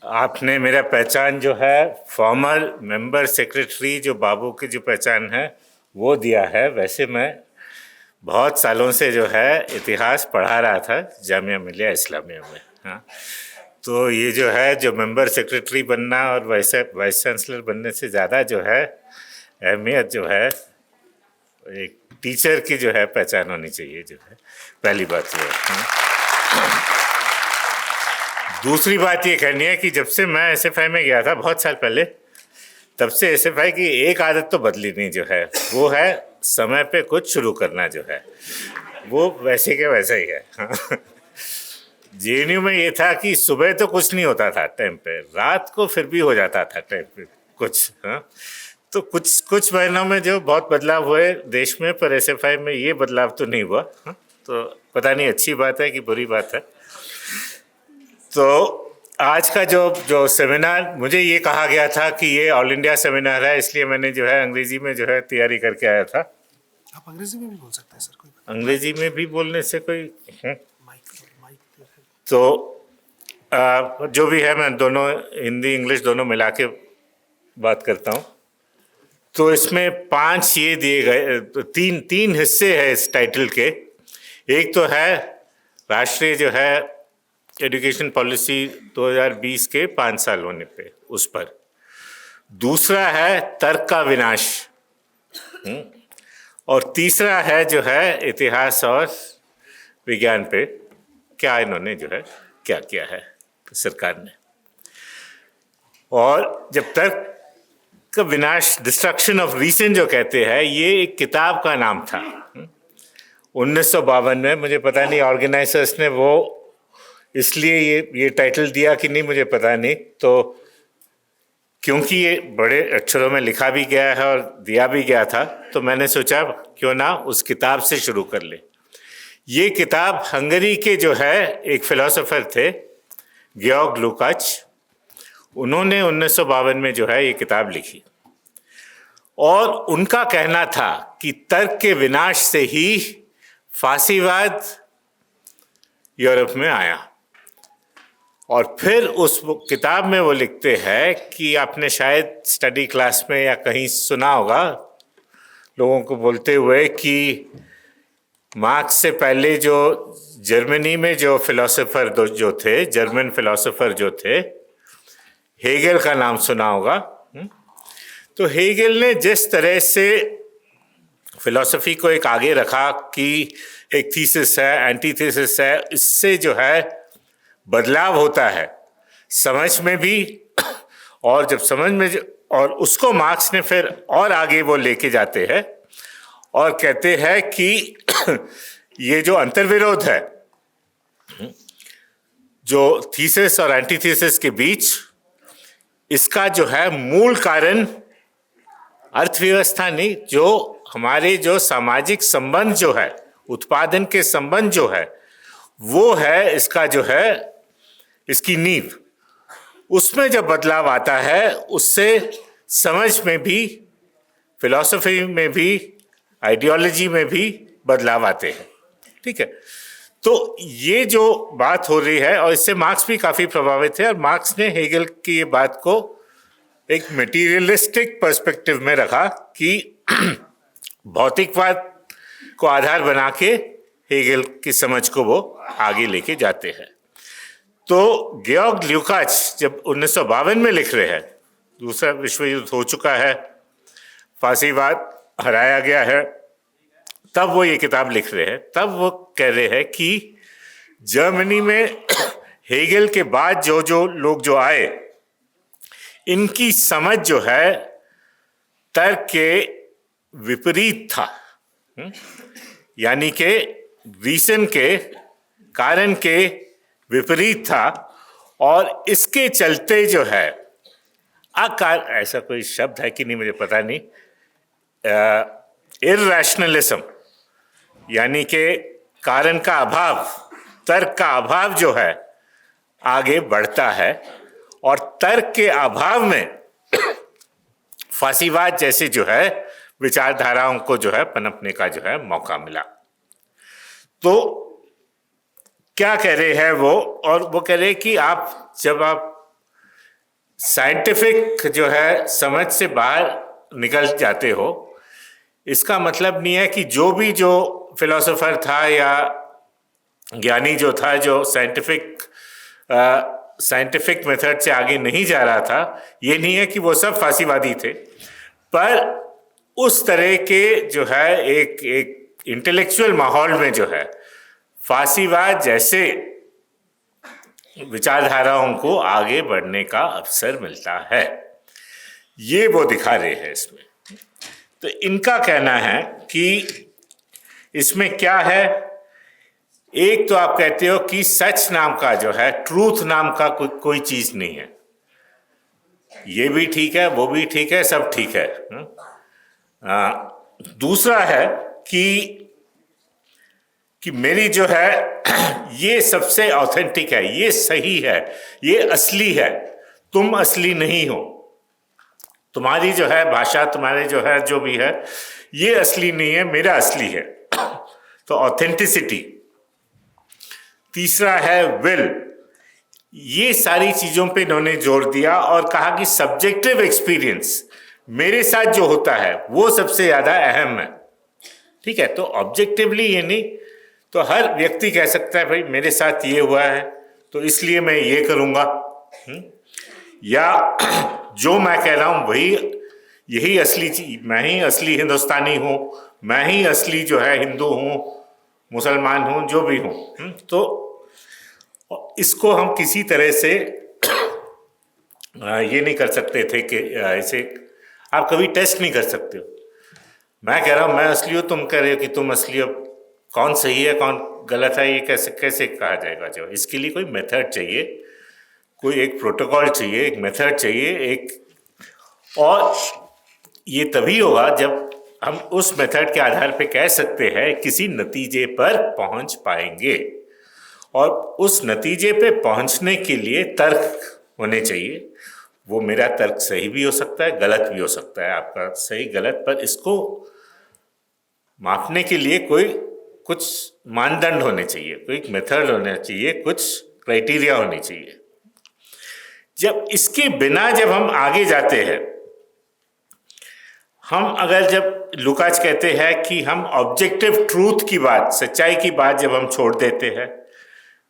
आपने मेरा पहचान जो है फॉर्मर मेंबर सेक्रेटरी जो बाबू की जो पहचान है वो दिया है। वैसे मैं बहुत सालों से जो है इतिहास पढ़ा रहा था जामिया मिलिया इस्लामिया में। हाँ, तो ये जो है जो मेंबर सेक्रेटरी बनना और वैसे वाइस चांसलर बनने से ज़्यादा जो है अहमियत जो है एक टीचर की जो है पहचान होनी चाहिए, जो है पहली बात ये है। दूसरी बात ये करनी है कि जब से मैं एसएफआई में गया था बहुत साल पहले, तब से एसएफआई की एक आदत तो बदली नहीं, जो है वो है समय पे कुछ शुरू करना, जो है वो वैसे के वैसा ही है। जेएनयू में ये था कि सुबह तो कुछ नहीं होता था टाइम पे, रात को फिर भी हो जाता था टाइम पे कुछ। हाँ, तो कुछ महीनों में जो बहुत बदलाव हुए देश में, पर एसएफआई में ये बदलाव तो नहीं हुआ। हाँ, तो पता नहीं अच्छी बात है कि बुरी बात है। तो आज का जो सेमिनार, मुझे ये कहा गया था कि ये ऑल इंडिया सेमिनार है, इसलिए मैंने जो है अंग्रेजी में जो है तैयारी करके आया था। आप अंग्रेजी में भी बोल सकते हैं सर, कोई बात अंग्रेजी में भी बोलने से कोई माइक तो जो भी है, मैं दोनों हिंदी इंग्लिश दोनों मिला के बात करता हूँ। तो इसमें 5 ये दिए गए, तीन हिस्से हैं इस टाइटल के। एक तो है राष्ट्रीय जो है एजुकेशन पॉलिसी 2020 के 5 साल होने पे, उस पर। दूसरा है तर्क का विनाश, और तीसरा है जो है इतिहास और विज्ञान पे क्या इन्होंने जो है क्या किया है सरकार ने। और जब तर्क का विनाश, डिस्ट्रक्शन ऑफ रीजन जो कहते हैं, ये एक किताब का नाम था 1952 में। मुझे पता नहीं ऑर्गेनाइजर्स ने वो इसलिए ये टाइटल दिया कि नहीं, मुझे पता नहीं। तो क्योंकि ये बड़े अक्षरों में लिखा भी गया है और दिया भी गया था, तो मैंने सोचा क्यों ना उस किताब से शुरू कर ले। ये किताब हंगरी के जो है एक फिलोसोफर थे, गेorg लुकाच, उन्होंने 1952 में जो है ये किताब लिखी। और उनका कहना था कि तर्क के विनाश से ही फांसीवाद यूरोप में आया। और फिर उस किताब में वो लिखते हैं कि आपने शायद स्टडी क्लास में या कहीं सुना होगा लोगों को बोलते हुए कि मार्क्स से पहले जो जर्मनी में जो फिलोसोफर जो थे, जर्मन फिलोसोफर जो थे, हेगेल का नाम सुना होगा। तो हेगेल ने जिस तरह से फिलॉसफी को एक आगे रखा कि एक थीसिस है, एंटीथेसिस है, इससे जो है बदलाव होता है समझ में भी, और जब समझ में और उसको मार्क्स ने फिर और आगे वो लेके जाते हैं और कहते हैं कि ये जो अंतर्विरोध है जो थीसिस और एंटीथेसिस के बीच, इसका जो है मूल कारण अर्थव्यवस्था नहीं, जो हमारे जो सामाजिक संबंध जो है, उत्पादन के संबंध जो है, वो है इसका जो है इसकी नींव। उसमें जब बदलाव आता है, उससे समझ में भी, फिलॉसफी में भी, आइडियोलॉजी में भी बदलाव आते हैं। ठीक है, तो ये जो बात हो रही है, और इससे मार्क्स भी काफ़ी प्रभावित है, और मार्क्स ने हेगेल की ये बात को एक मटीरियलिस्टिक पर्सपेक्टिव में रखा कि भौतिकवाद को आधार बना के हेगेल की समझ को वो आगे लेके जाते हैं। तो गेorg लुकाच जब 1952 में लिख रहे हैं, दूसरा विश्व युद्ध हो चुका है, फांसीवाद हराया गया है, तब वो ये किताब लिख रहे हैं। तब वो कह रहे हैं कि जर्मनी में हेगेल के बाद जो लोग जो आए, इनकी समझ जो है तर्क के विपरीत था, यानी कि रीजन के, कारण के विपरीत था। और इसके चलते जो है ऐसा कोई शब्द है कि नहीं मुझे पता नहीं, इरैशनलिज्म, यानी कि कारण का अभाव, तर्क का अभाव जो है आगे बढ़ता है, और तर्क के अभाव में फांसीवाद जैसे जो है विचारधाराओं को जो है पनपने का जो है मौका मिला। तो क्या कह रहे हैं वो, और वो कह रहे हैं कि जब आप साइंटिफिक जो है समझ से बाहर निकल जाते हो, इसका मतलब नहीं है कि जो फिलोसोफर था या ज्ञानी जो था, जो साइंटिफिक मेथड से आगे नहीं जा रहा था, ये नहीं है कि वो सब फांसीवादी थे। पर उस तरह के जो है एक इंटेलेक्चुअल माहौल में जो है फांसीवाद जैसे विचारधाराओं को आगे बढ़ने का अवसर मिलता है, ये वो दिखा रहे हैं इसमें। तो इनका कहना है कि इसमें क्या है, एक तो आप कहते हो कि सच नाम का जो है, ट्रूथ नाम का कोई चीज नहीं है। ये भी ठीक है, वो भी ठीक है, सब ठीक है। दूसरा है कि मेरी जो है ये सबसे ऑथेंटिक है, ये सही है, ये असली है, तुम असली नहीं हो। तुम्हारी जो है भाषा, तुम्हारे जो है जो भी है, ये असली नहीं है, मेरा असली है। तो ऑथेंटिसिटी। तीसरा है विल। ये सारी चीजों पे इन्होंने जोर दिया और कहा कि सब्जेक्टिव एक्सपीरियंस, मेरे साथ जो होता है वो सबसे ज्यादा अहम है। ठीक है, तो ऑब्जेक्टिवली ये नहीं, तो हर व्यक्ति कह सकता है भाई मेरे साथ ये हुआ है तो इसलिए मैं ये करूंगा, या जो मैं कह रहा हूं वही, यही असली चीज, मैं ही असली हिंदुस्तानी हूं, मैं ही असली जो है हिंदू हूं, मुसलमान हूं, जो भी हूं। तो इसको हम किसी तरह से ये नहीं कर सकते थे कि इसे आप कभी टेस्ट नहीं कर सकते हो। मैं कह रहा हूं मैं असली हूं, तुम कह रहे हो कि तुम असली हो, कौन सही है कौन गलत है, ये कैसे कैसे कहा जाएगा? जो इसके लिए कोई मेथड चाहिए, कोई एक प्रोटोकॉल चाहिए, एक मेथड चाहिए, और ये तभी होगा जब हम उस मेथड के आधार पे कह सकते हैं किसी नतीजे पर पहुंच पाएंगे। और उस नतीजे पे पहुंचने के लिए तर्क होने चाहिए। वो मेरा तर्क सही भी हो सकता है, गलत भी हो सकता है, आपका सही गलत, पर इसको मापने के लिए कुछ मानदंड होने चाहिए, कोई मेथड होना चाहिए, कुछ क्राइटेरिया होनी चाहिए। जब इसके बिना जब हम आगे जाते हैं, हम अगर जब लुकाच कहते हैं कि हम ऑब्जेक्टिव ट्रूथ की बात, सच्चाई की बात जब हम छोड़ देते हैं,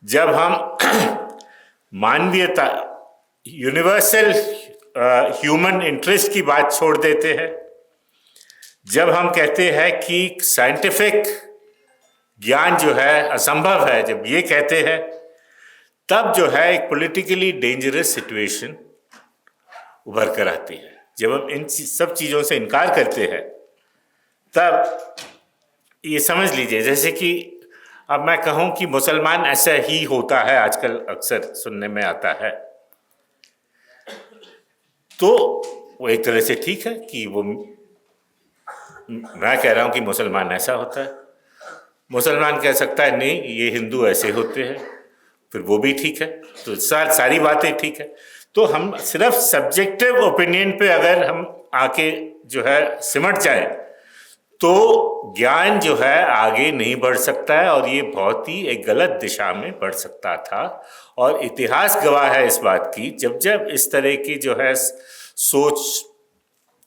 जब हम मानवीयता, यूनिवर्सल ह्यूमन इंटरेस्ट की बात छोड़ देते हैं, जब हम कहते हैं कि साइंटिफिक ज्ञान जो है असंभव है, जब ये कहते हैं, तब जो है एक पॉलिटिकली डेंजरस सिचुएशन उभर कर आती है। जब हम इन सब चीज़ों से इनकार करते हैं, तब ये समझ लीजिए, जैसे कि अब मैं कहूं कि मुसलमान ऐसा ही होता है, आजकल अक्सर सुनने में आता है, तो वो एक तरह से ठीक है कि वो, मैं कह रहा हूं कि मुसलमान ऐसा होता है, मुसलमान कह सकता है नहीं ये हिंदू ऐसे होते हैं, फिर वो भी ठीक है। तो सारी बातें ठीक है। तो हम सिर्फ सब्जेक्टिव ओपिनियन पे अगर हम आके जो है सिमट जाए, तो ज्ञान जो है आगे नहीं बढ़ सकता है, और ये बहुत ही एक गलत दिशा में बढ़ सकता था। और इतिहास गवाह है इस बात की, जब जब इस तरह की जो है सोच,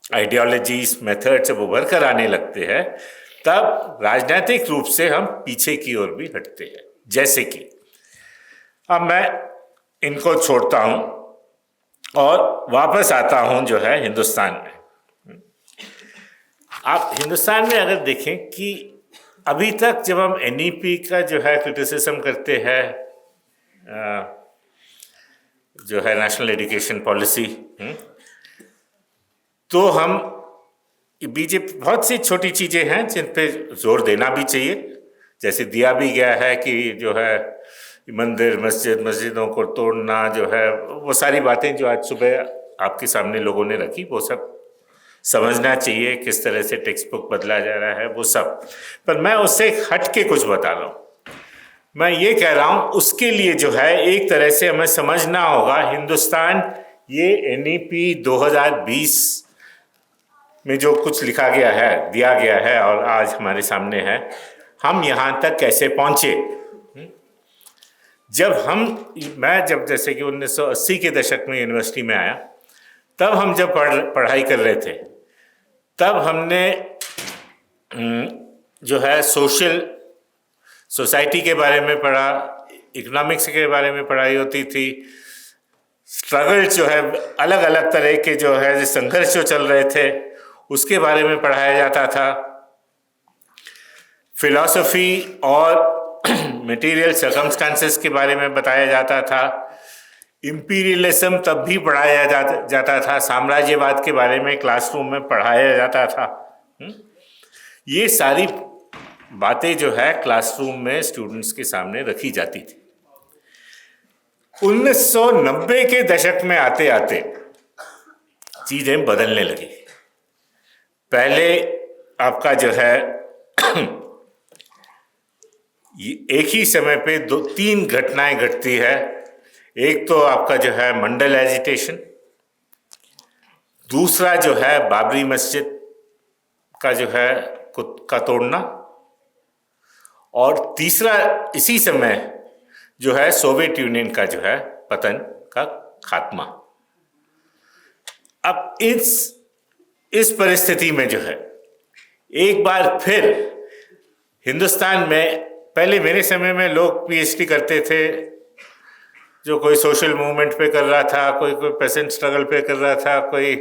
आइडियोलॉजीज, मेथड जब उभर कर आने लगते हैं, तब राजनीतिक रूप से हम पीछे की ओर भी हटते हैं। जैसे कि अब मैं इनको छोड़ता हूं और वापस आता हूं जो है हिंदुस्तान में। आप हिंदुस्तान में अगर देखें कि अभी तक जब हम एनईपी का जो है क्रिटिसिज्म करते हैं, जो है नेशनल एजुकेशन पॉलिसी, तो हम बीजेपी, बहुत सी छोटी चीज़ें हैं जिन पे जोर देना भी चाहिए, जैसे दिया भी गया है कि जो है मंदिर, मस्जिदों को तोड़ना, जो है वो सारी बातें जो आज सुबह आपके सामने लोगों ने रखी, वो सब समझना चाहिए, किस तरह से टेक्स्ट बुक बदला जा रहा है, वो सब। पर मैं उससे हट के कुछ बता रहा हूँ। मैं ये कह रहा हूँ उसके लिए जो है एक तरह से हमें समझना होगा, हिंदुस्तान ये एनईपी 2020 में जो कुछ लिखा गया है, दिया गया है और आज हमारे सामने है, हम यहाँ तक कैसे पहुँचे। जब जैसे कि 1980 के दशक में यूनिवर्सिटी में आया, तब हम जब पढ़ाई कर रहे थे, तब हमने जो है सोसाइटी के बारे में पढ़ा, इकोनॉमिक्स के बारे में पढ़ाई होती थी, स्ट्रगल जो है अलग अलग तरह के जो है संघर्ष जो चल रहे थे उसके बारे में पढ़ाया जाता था। फिलॉसफी और मटेरियल सर्कमस्टांसेस के बारे में बताया जाता था। इम्पीरियलिज्म तब भी पढ़ाया जाता था, साम्राज्यवाद के बारे में क्लासरूम में पढ़ाया जाता था। ये सारी बातें जो है क्लासरूम में स्टूडेंट्स के सामने रखी जाती थी। 1990 के दशक में आते आते चीजें बदलने लगी। पहले आपका जो है एक ही समय पे 2-3 घटनाएं घटती है। एक तो आपका जो है मंडल एजिटेशन, दूसरा जो है बाबरी मस्जिद का जो है का तोड़ना, और तीसरा इसी समय जो है सोवियत यूनियन का जो है पतन का खात्मा। अब इस परिस्थिति में जो है एक बार फिर हिंदुस्तान में, पहले मेरे समय में लोग पीएचडी करते थे, जो कोई सोशल मूवमेंट पे कर रहा था, कोई पेसेंट स्ट्रगल पे कर रहा था, कोई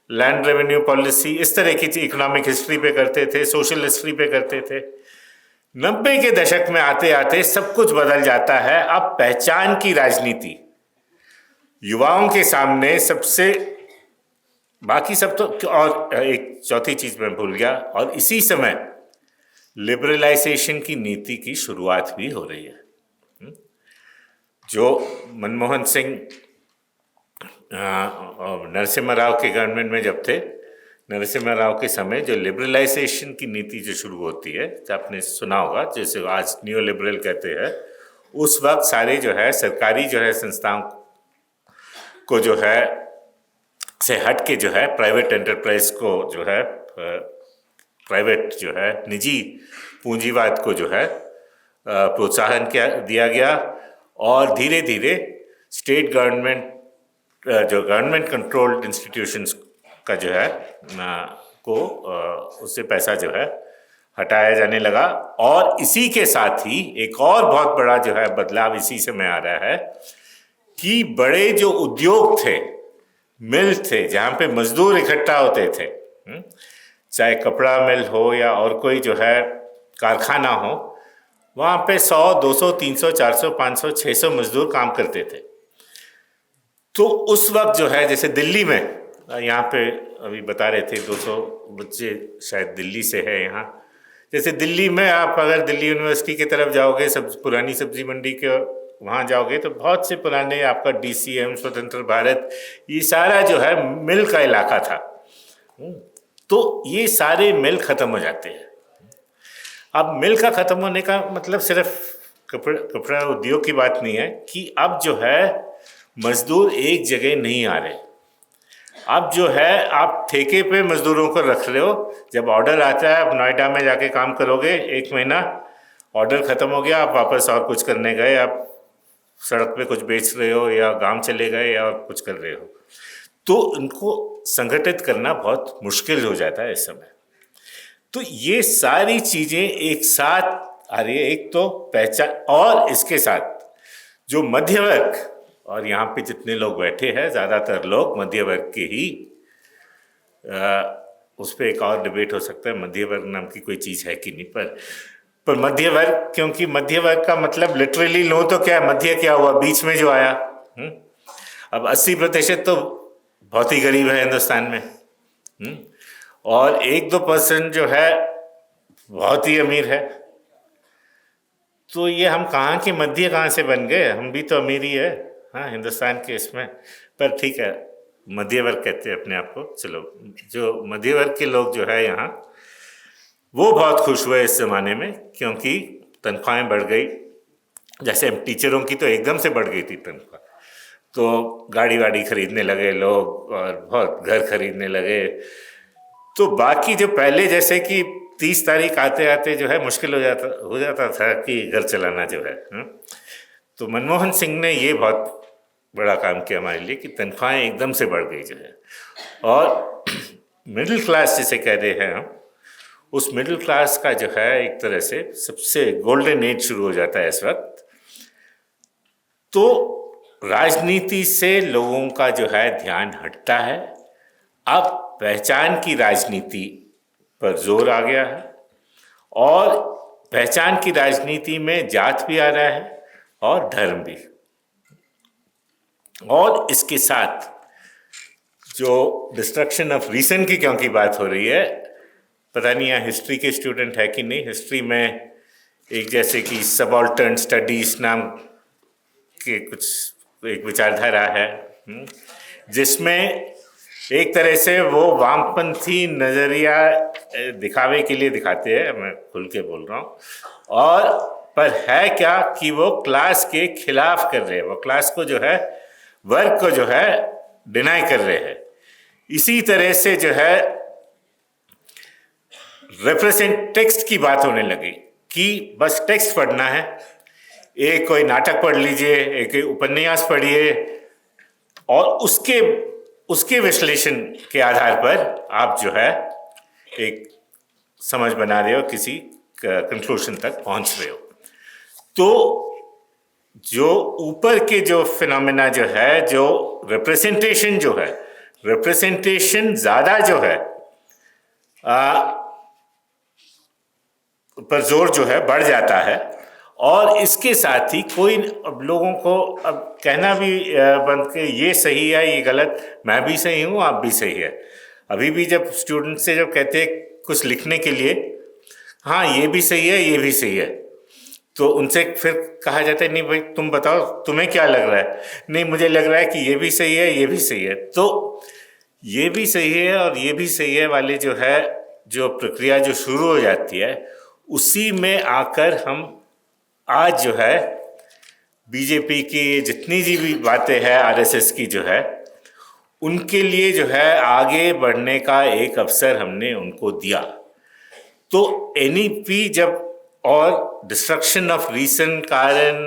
लैंड रेवेन्यू पॉलिसी, इस तरह की इकोनॉमिक हिस्ट्री पे करते थे, सोशल हिस्ट्री पे करते थे। 90 के दशक में आते आते सब कुछ बदल जाता है। अब पहचान की राजनीति युवाओं के सामने सबसे, बाकी सब तो, और एक चौथी चीज मैं भूल गया, और इसी समय लिबरलाइजेशन की नीति की शुरुआत भी हो रही है। जो मनमोहन सिंह और नरसिम्हा राव के गवर्नमेंट में जब थे, नरसिम्हा राव के समय जो लिबरलाइजेशन की नीति जो शुरू होती है, आपने सुना होगा, जैसे आज न्यू लिबरल कहते हैं, उस वक्त सारे जो है सरकारी जो है संस्थाओं को जो है से हट के जो है प्राइवेट एंटरप्राइज को जो है प्राइवेट जो है निजी पूंजीवाद को जो है प्रोत्साहन दिया गया, और धीरे धीरे स्टेट गवर्नमेंट जो गवर्नमेंट कंट्रोल्ड इंस्टीट्यूशंस का जो है को उससे पैसा जो है हटाया जाने लगा। और इसी के साथ ही एक और बहुत बड़ा जो है बदलाव इसी समय आ रहा है कि बड़े जो उद्योग थे, मिल थे, जहाँ पे मजदूर इकट्ठा होते थे, चाहे कपड़ा मिल हो या और कोई जो है कारखाना हो, वहाँ पे 100, 200, 300, 400, 500, 600 मजदूर काम करते थे। तो उस वक्त जो है, जैसे दिल्ली में, यहाँ पे अभी बता रहे थे 200 बच्चे शायद दिल्ली से है यहाँ, जैसे दिल्ली में आप अगर दिल्ली यूनिवर्सिटी की तरफ जाओगे, पुरानी सब्जी मंडी के वहाँ जाओगे, तो बहुत से पुराने आपका DCM, स्वतंत्र भारत, ये सारा जो है मिल का इलाका था। तो ये सारे मिल खत्म हो जाते हैं। अब मिल का खत्म होने का मतलब सिर्फ कपड़ा उद्योग की बात नहीं है कि अब जो है मजदूर एक जगह नहीं आ रहे। अब जो है आप ठेके पे मजदूरों को रख रहे हो, जब ऑर्डर आता है, आप नोएडा में जाके काम करोगे 1 महीना, ऑर्डर खत्म हो गया, आप वापस और कुछ करने गए, आप सड़क पे कुछ बेच रहे हो या गांव चले गए या कुछ कर रहे हो, तो उनको संगठित करना बहुत मुश्किल हो जाता है इस समय। तो ये सारी चीजें एक साथ आ रही है। एक तो पहचान, और इसके साथ जो मध्य वर्ग, और यहाँ पे जितने लोग बैठे हैं ज़्यादातर लोग मध्य वर्ग के ही, उस पर एक और डिबेट हो सकता है मध्य वर्ग नाम की कोई चीज़ है कि नहीं, पर मध्य वर्ग, क्योंकि मध्य वर्ग का मतलब लिटरली लो तो क्या है, मध्य क्या हुआ, बीच में जो आया। अब 80% तो बहुत ही गरीब है हिंदुस्तान में, और 1-2% जो है बहुत ही अमीर है। तो ये हम कहाँ के मध्य कहाँ से बन गए, हम भी तो अमीर ही है, हाँ, हिंदुस्तान के इसमें। पर ठीक है, मध्य वर्ग कहते हैं अपने आप को। चलो, जो मध्य वर्ग के लोग जो है यहाँ, वो बहुत खुश हुए इस ज़माने में, क्योंकि तनख्वाहें बढ़ गई। जैसे टीचरों की तो एकदम से बढ़ गई थी तनख्वाह, तो गाड़ी वाड़ी खरीदने लगे लोग और बहुत घर खरीदने लगे। तो बाकी जो पहले जैसे कि 30 तारीख आते आते जो है मुश्किल हो जाता था कि घर चलाना जो है। तो मनमोहन सिंह ने ये बहुत बड़ा काम किया हमारे लिए कि तनख्वाहें एकदम से बढ़ गई जो है। और मिडिल क्लास जिसे कह रहे हैं हम, उस मिडिल क्लास का जो है एक तरह से सबसे गोल्डन एज शुरू हो जाता है इस वक्त। तो राजनीति से लोगों का जो है ध्यान हटता है। अब पहचान की राजनीति पर जोर आ गया है, और पहचान की राजनीति में जात भी आ रहा है और धर्म भी। और इसके साथ जो डिस्ट्रक्शन ऑफ रीजन की क्योंकि बात हो रही है, पता नहीं यहाँ हिस्ट्री के स्टूडेंट है कि नहीं। हिस्ट्री में एक जैसे कि सबाल्टर्न स्टडीज नाम के कुछ एक विचारधारा है, जिसमें एक तरह से वो वामपंथी नज़रिया दिखावे के लिए दिखाते हैं, मैं खुल के बोल रहा हूँ, और पर है क्या कि वो क्लास के खिलाफ कर रहे हैं, वो क्लास को जो है, वर्ग को जो है डिनाई कर रहे हैं। इसी तरह से जो है रिप्रेजेंट टेक्स्ट की बात होने लगी कि बस टेक्स्ट पढ़ना है, एक कोई नाटक पढ़ लीजिए, एक उपन्यास पढ़िए, और उसके विश्लेषण के आधार पर आप जो है एक समझ बना रहे हो, किसी कंक्लूजन तक पहुंच रहे हो। तो जो ऊपर के जो फिनोमेना जो है, जो रिप्रेजेंटेशन जो है, रिप्रेजेंटेशन ज़्यादा जो है पर जोर जो है बढ़ जाता है। और इसके साथ ही कोई अब लोगों को अब कहना भी बंद के ये सही है, ये गलत, मैं भी सही हूँ, आप भी सही है। अभी भी जब स्टूडेंट से जब कहते हैं कुछ लिखने के लिए, हाँ ये भी सही है, ये भी सही है, तो उनसे फिर कहा जाता है नहीं भाई तुम बताओ तुम्हें क्या लग रहा है। नहीं मुझे लग रहा है कि ये भी सही है, ये भी सही है। तो ये भी सही है और ये भी सही है वाले जो है, जो प्रक्रिया जो शुरू हो जाती है, उसी में आकर हम आज जो है बीजेपी की जितनी भी बातें हैं, आरएसएस की जो है, उनके लिए जो है आगे बढ़ने का एक अवसर हमने उनको दिया। तो एनईपी जब, और डिस्ट्रक्शन ऑफ रीजन, कारण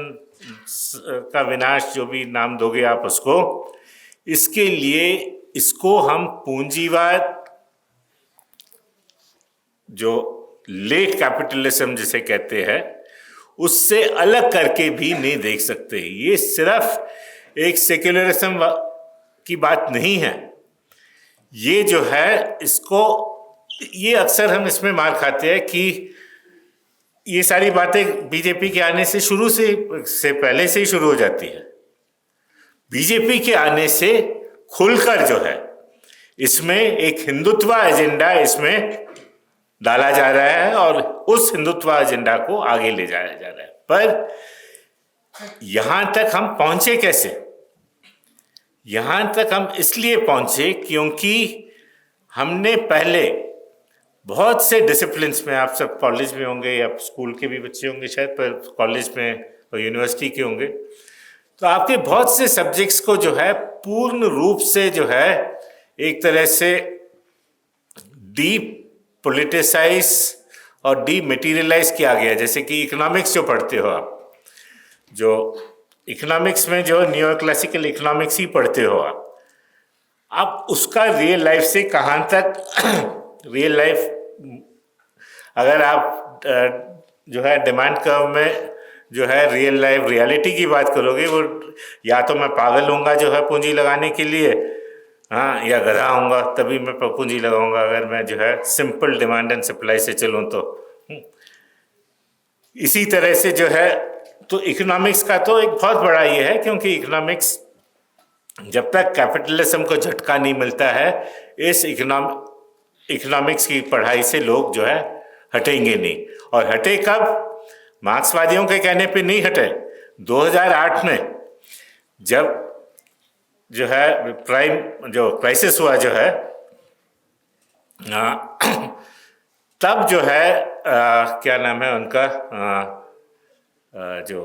का विनाश, जो भी नाम दोगे आप उसको, इसके लिए इसको हम पूंजीवाद, जो लेट कैपिटलिज्म जिसे कहते हैं, उससे अलग करके भी नहीं देख सकते। ये सिर्फ एक सेक्युलरिज्म की बात नहीं है, ये जो है इसको, ये अक्सर हम इसमें मार खाते हैं कि ये सारी बातें बीजेपी के आने से शुरू से पहले से ही शुरू हो जाती है। बीजेपी के आने से खुलकर जो है इसमें एक हिंदुत्व एजेंडा इसमें डाला जा रहा है, और उस हिंदुत्व एजेंडा को आगे ले जाया जा रहा है। पर यहां तक हम पहुंचे कैसे? यहां तक हम इसलिए पहुंचे क्योंकि हमने पहले बहुत से डिसिप्लिन्स में, आप सब कॉलेज में होंगे या स्कूल के भी बच्चे होंगे शायद, पर कॉलेज में और यूनिवर्सिटी के होंगे, तो आपके बहुत से सब्जेक्ट्स को जो है पूर्ण रूप से जो है एक तरह से डीप पोलिटिसाइज और डीमेटीरियलाइज किया गया। जैसे कि इकोनॉमिक्स जो पढ़ते हो आप, जो इकोनॉमिक्स में जो न्यू क्लासिकल इकोनॉमिक्स ही पढ़ते हो आप उसका रियल लाइफ से कहाँ तक रियल लाइफ, अगर आप जो है डिमांड कर्व में जो है रियल लाइफ रियलिटी की बात करोगे, वो या तो मैं पागल होऊंगा जो है पूंजी लगाने के लिए, हाँ, या गधा होऊंगा तभी मैं पूंजी लगाऊंगा, अगर मैं जो है सिंपल डिमांड एंड सप्लाई से चलूँ तो। इसी तरह से जो है, तो इकोनॉमिक्स का तो एक बहुत बड़ा ये है, क्योंकि इकोनॉमिक्स जब तक कैपिटलिज्म को झटका नहीं मिलता है, इस इकोनॉमिक्स की पढ़ाई से लोग जो है हटेंगे नहीं। और हटे कब? मार्क्सवादियों के कहने पे नहीं हटे। 2008 में जब जो है क्राइसिस हुआ जो है, तब जो है क्या नाम है उनका, जो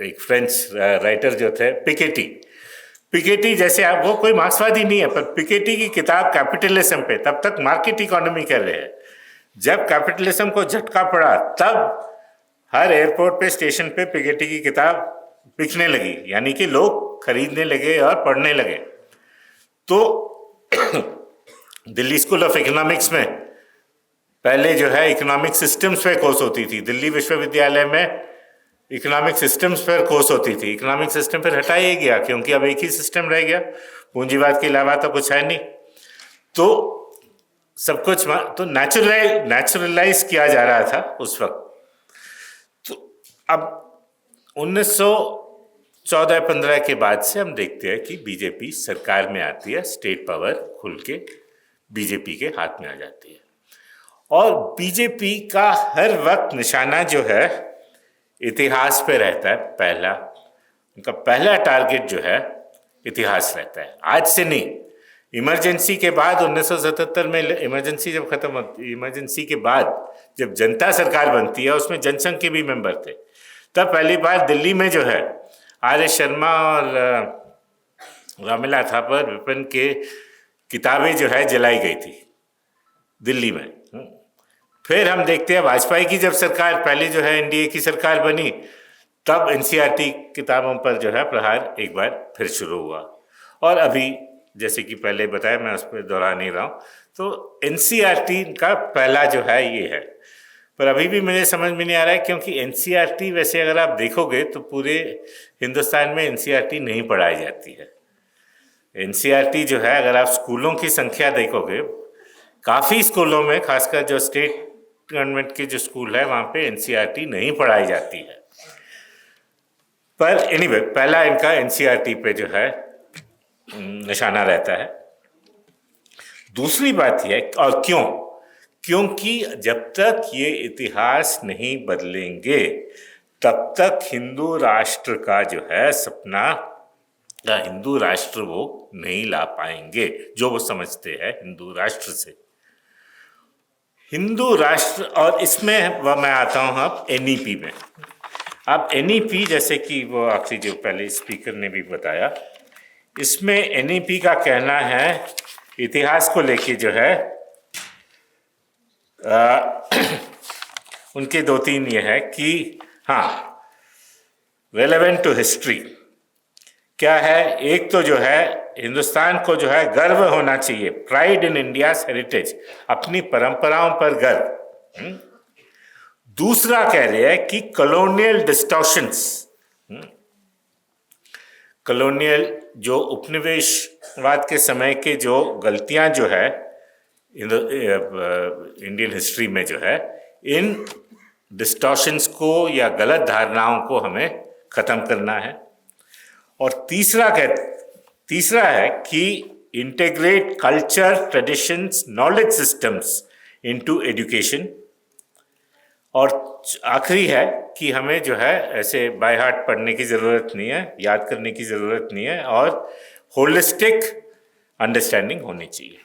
एक फ्रेंच राइटर जो थे, पिकेटी जैसे, आप, वो कोई मार्क्सवादी नहीं है, पर पिकेटी की किताब कैपिटलिज्म पे, तब तक मार्केट इकोनॉमी कर रहे हैं। जब कैपिटलिज्म को झटका पड़ा, तब हर एयरपोर्ट पे, स्टेशन पे पिकेटी की किताब बिकने लगी, यानी कि लोग खरीदने लगे और पढ़ने लगे। तो दिल्ली स्कूल ऑफ इकोनॉमिक्स में पहले जो है इकोनॉमिक सिस्टम्स पे कोर्स होती थी, दिल्ली विश्वविद्यालय में इकोनॉमिक सिस्टम्स पर कोर्स होती थी। इकोनॉमिक सिस्टम फिर हटाया गया क्योंकि अब एक ही सिस्टम रह गया, पूंजीवाद के अलावा तो कुछ है नहीं। तो सब कुछ तो नेचुरलाइज किया जा रहा था उस वक्त। तो अब 1914-15 के बाद से हम देखते हैं कि बीजेपी सरकार में आती है, स्टेट पावर खुल के बीजेपी के हाथ में आ जाती है। और बीजेपी का हर वक्त निशाना जो है इतिहास पे रहता है। उनका पहला टारगेट जो है इतिहास रहता है, आज से नहीं। इमरजेंसी के बाद 1977 में इमरजेंसी जब खत्म होती, इमरजेंसी के बाद जब जनता सरकार बनती है, उसमें जनसंघ के भी मेंबर थे, तब पहली बार दिल्ली में जो है आर.एस. शर्मा और रामलीला थापर विपिन के किताबें जो है जलाई गई थी दिल्ली में। फिर हम देखते हैं वाजपेयी की जब सरकार पहले जो है एनडीए की सरकार बनी, तब एनसीईआरटी किताबों पर जो है प्रहार एक बार फिर शुरू हुआ। और अभी जैसे कि पहले बताया, मैं उस पर दोहरा नहीं रहा हूँ, तो एनसीईआरटी का पहला जो है ये है। पर अभी भी मुझे समझ में नहीं आ रहा है, क्योंकि एनसीईआरटी वैसे अगर आप देखोगे तो पूरे हिंदुस्तान में एनसीईआरटी नहीं पढ़ाई जाती है। एनसीईआरटी जो है, अगर आप स्कूलों की संख्या देखोगे, काफ़ी स्कूलों में, खासकर जो स्टेट गवर्नमेंट के जो स्कूल है वहाँ पे एनसीईआरटी नहीं पढ़ाई जाती है। पर एनीवे पहला इनका एनसीईआरटी पे जो है निशाना रहता है। दूसरी बात यह, और क्योंकि जब तक ये इतिहास नहीं बदलेंगे तब तक हिंदू राष्ट्र का जो है सपना, या हिंदू राष्ट्र वो नहीं ला पाएंगे जो वो समझते हैं हिंदू राष्ट्र से। हिंदू राष्ट्र, और इसमें वह मैं आता हूँ अब एनईपी में। अब एनईपी, जैसे कि वो आखिरी जो पहले स्पीकर ने भी बताया, इसमें एनईपी का कहना है इतिहास को लेके जो है उनके 2-3 ये है कि हाँ, रेलेवेंट टू हिस्ट्री क्या है। एक तो जो है हिंदुस्तान को जो है गर्व होना चाहिए, प्राइड इन इंडियाज हेरिटेज, अपनी परंपराओं पर गर्व। दूसरा कह रहे हैं कि कॉलोनियल डिस्टॉर्शंस, कॉलोनियल जो उपनिवेशवाद के समय के जो गलतियां जो है इंडियन हिस्ट्री में जो है, इन डिस्टॉर्शंस को या गलत धारणाओं को हमें ख़त्म करना है। और तीसरा है कि integrate culture, traditions, knowledge systems into education. और आखिरी है कि हमें जो है ऐसे बाय हार्ट पढ़ने की ज़रूरत नहीं है, याद करने की ज़रूरत नहीं है, और होलिस्टिक अंडरस्टैंडिंग होनी चाहिए।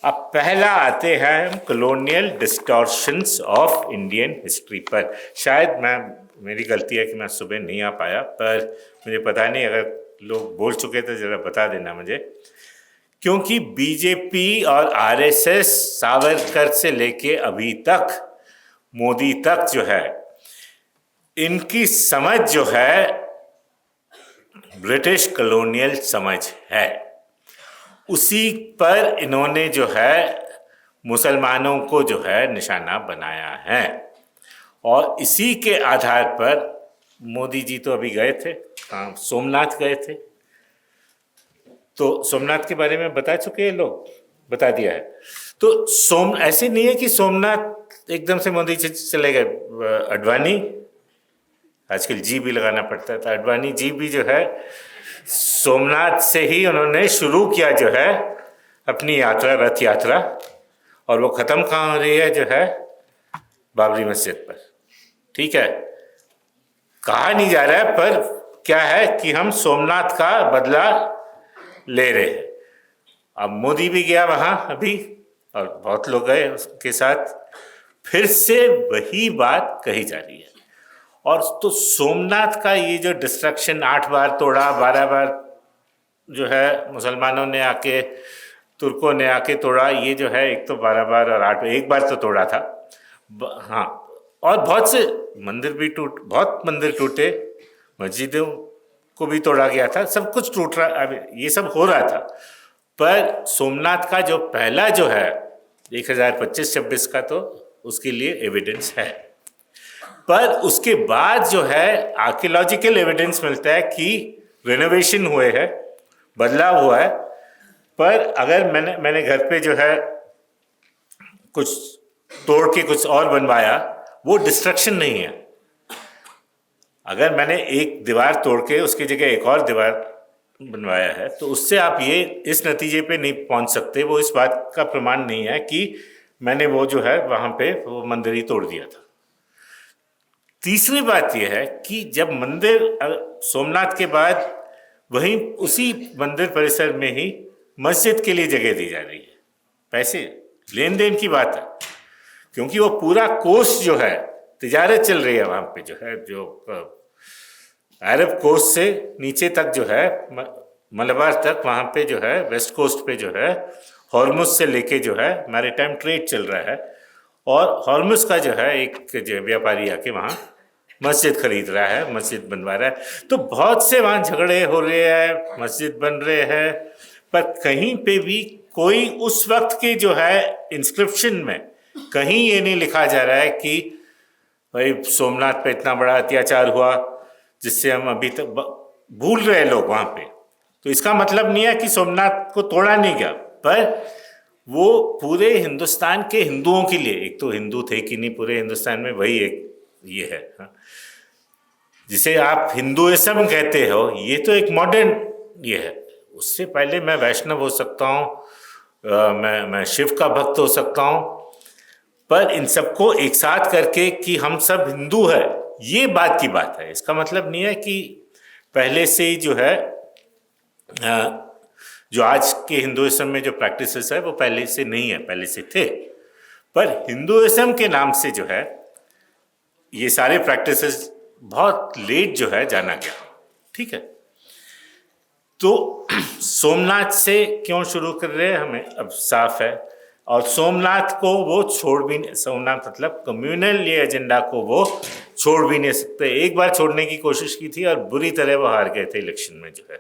अब पहला आते हैं colonial distortions of Indian history पर। शायद मेरी गलती है कि मैं सुबह नहीं आ पाया, पर मुझे पता नहीं, अगर लोग बोल चुके तो ज़रा बता देना मुझे। क्योंकि बीजेपी और आरएसएस सावरकर से लेके अभी तक मोदी तक जो है, इनकी समझ जो है ब्रिटिश कॉलोनियल समझ है। उसी पर इन्होंने जो है मुसलमानों को जो है निशाना बनाया है, और इसी के आधार पर मोदी जी तो अभी गए थे, सोमनाथ गए थे। तो सोमनाथ के बारे में बता चुके हैं लोग, बता दिया है। तो ऐसे नहीं है कि सोमनाथ एकदम से मोदी जी चले गए। अडवाणी, आजकल जी भी लगाना पड़ता है, तो अडवाणी जी भी जो है सोमनाथ से ही उन्होंने शुरू किया जो है अपनी यात्रा, रथ यात्रा, और वो ख़त्म कहाँ हो रही है जो है बाबरी मस्जिद पर। ठीक है, कहा नहीं जा रहा है, पर क्या है कि हम सोमनाथ का बदला ले रहे हैं। अब मोदी भी गया वहाँ अभी, और बहुत लोग गए उसके साथ, फिर से वही बात कही जा रही है। और तो सोमनाथ का ये जो डिस्ट्रक्शन, 8 बार तोड़ा, 12 बार जो है मुसलमानों ने आके, तुर्कों ने आके तोड़ा, ये जो है एक तो 12 बार और 8, एक बार तो तोड़ा था। हाँ, और बहुत से मंदिर भी बहुत मंदिर टूटे, मस्जिदों को भी तोड़ा गया था, सब कुछ टूट रहा, अब ये सब हो रहा था। पर सोमनाथ का जो पहला जो है 1025-26 का, तो उसके लिए एविडेंस है। पर उसके बाद जो है आर्कियोलॉजिकल एविडेंस मिलता है कि रिनोवेशन हुए हैं, बदलाव हुआ है। पर अगर मैंने घर पे जो है कुछ तोड़ के कुछ और बनवाया, वो डिस्ट्रक्शन नहीं है। अगर मैंने एक दीवार तोड़ के उसकी जगह एक और दीवार बनवाया है, तो उससे आप ये इस नतीजे पे नहीं पहुंच सकते, वो इस बात का प्रमाण नहीं है कि मैंने वो जो है वहां पे वो मंदिर ही तोड़ दिया था। तीसरी बात यह है कि जब मंदिर सोमनाथ के बाद वहीं उसी मंदिर परिसर में ही मस्जिद के लिए जगह दी जा रही है, पैसे लेन देन की बात है, क्योंकि वो पूरा कोस्ट जो है तिजारत चल रही है वहाँ पे, जो है जो अरब कोस्ट से नीचे तक जो है मलबार तक, वहाँ पे जो है वेस्ट कोस्ट पे जो है हॉर्मुज से लेके जो है मैरीटाइम ट्रेड चल रहा है। और हॉर्मुज का जो है एक जो व्यापारी आके वहाँ मस्जिद खरीद रहा है, मस्जिद बनवा रहा है। तो बहुत से वहाँ झगड़े हो रहे हैं, मस्जिद बन रहे हैं, पर कहीं पे भी कोई उस वक्त के जो है इंस्क्रिप्शन में कहीं ये नहीं लिखा जा रहा है कि भाई सोमनाथ पे इतना बड़ा अत्याचार हुआ जिससे हम अभी तक भूल रहे लोग वहाँ पे। तो इसका मतलब नहीं है कि सोमनाथ को तोड़ा नहीं गया, पर वो पूरे हिंदुस्तान के हिंदुओं के लिए, एक तो हिंदू थे कि नहीं पूरे हिंदुस्तान में, वही एक ये है, हाँ। जिसे आप हिंदुइज्म कहते हो, ये तो एक मॉडर्न ये है। उससे पहले मैं वैष्णव हो सकता हूँ, मैं शिव का भक्त हो सकता हूँ, पर इन सबको एक साथ करके कि हम सब हिंदू है, ये बात की बात है। इसका मतलब नहीं है कि पहले से ही जो है जो आज के हिंदुइज्म में जो प्रैक्टिसेस है वो पहले से नहीं है, पहले से थे। पर हिंदुइज्म के नाम से जो है ये सारे प्रैक्टिसेस बहुत लेट जो है जाना गया, ठीक है। तो सोमनाथ से क्यों शुरू कर रहे हैं हमें अब साफ है, और सोमनाथ को वो छोड़ भी नहीं, सोमनाथ मतलब कम्युनल ये एजेंडा को वो छोड़ भी नहीं सकते। एक बार छोड़ने की कोशिश की थी और बुरी तरह वो हार गए थे इलेक्शन में जो है,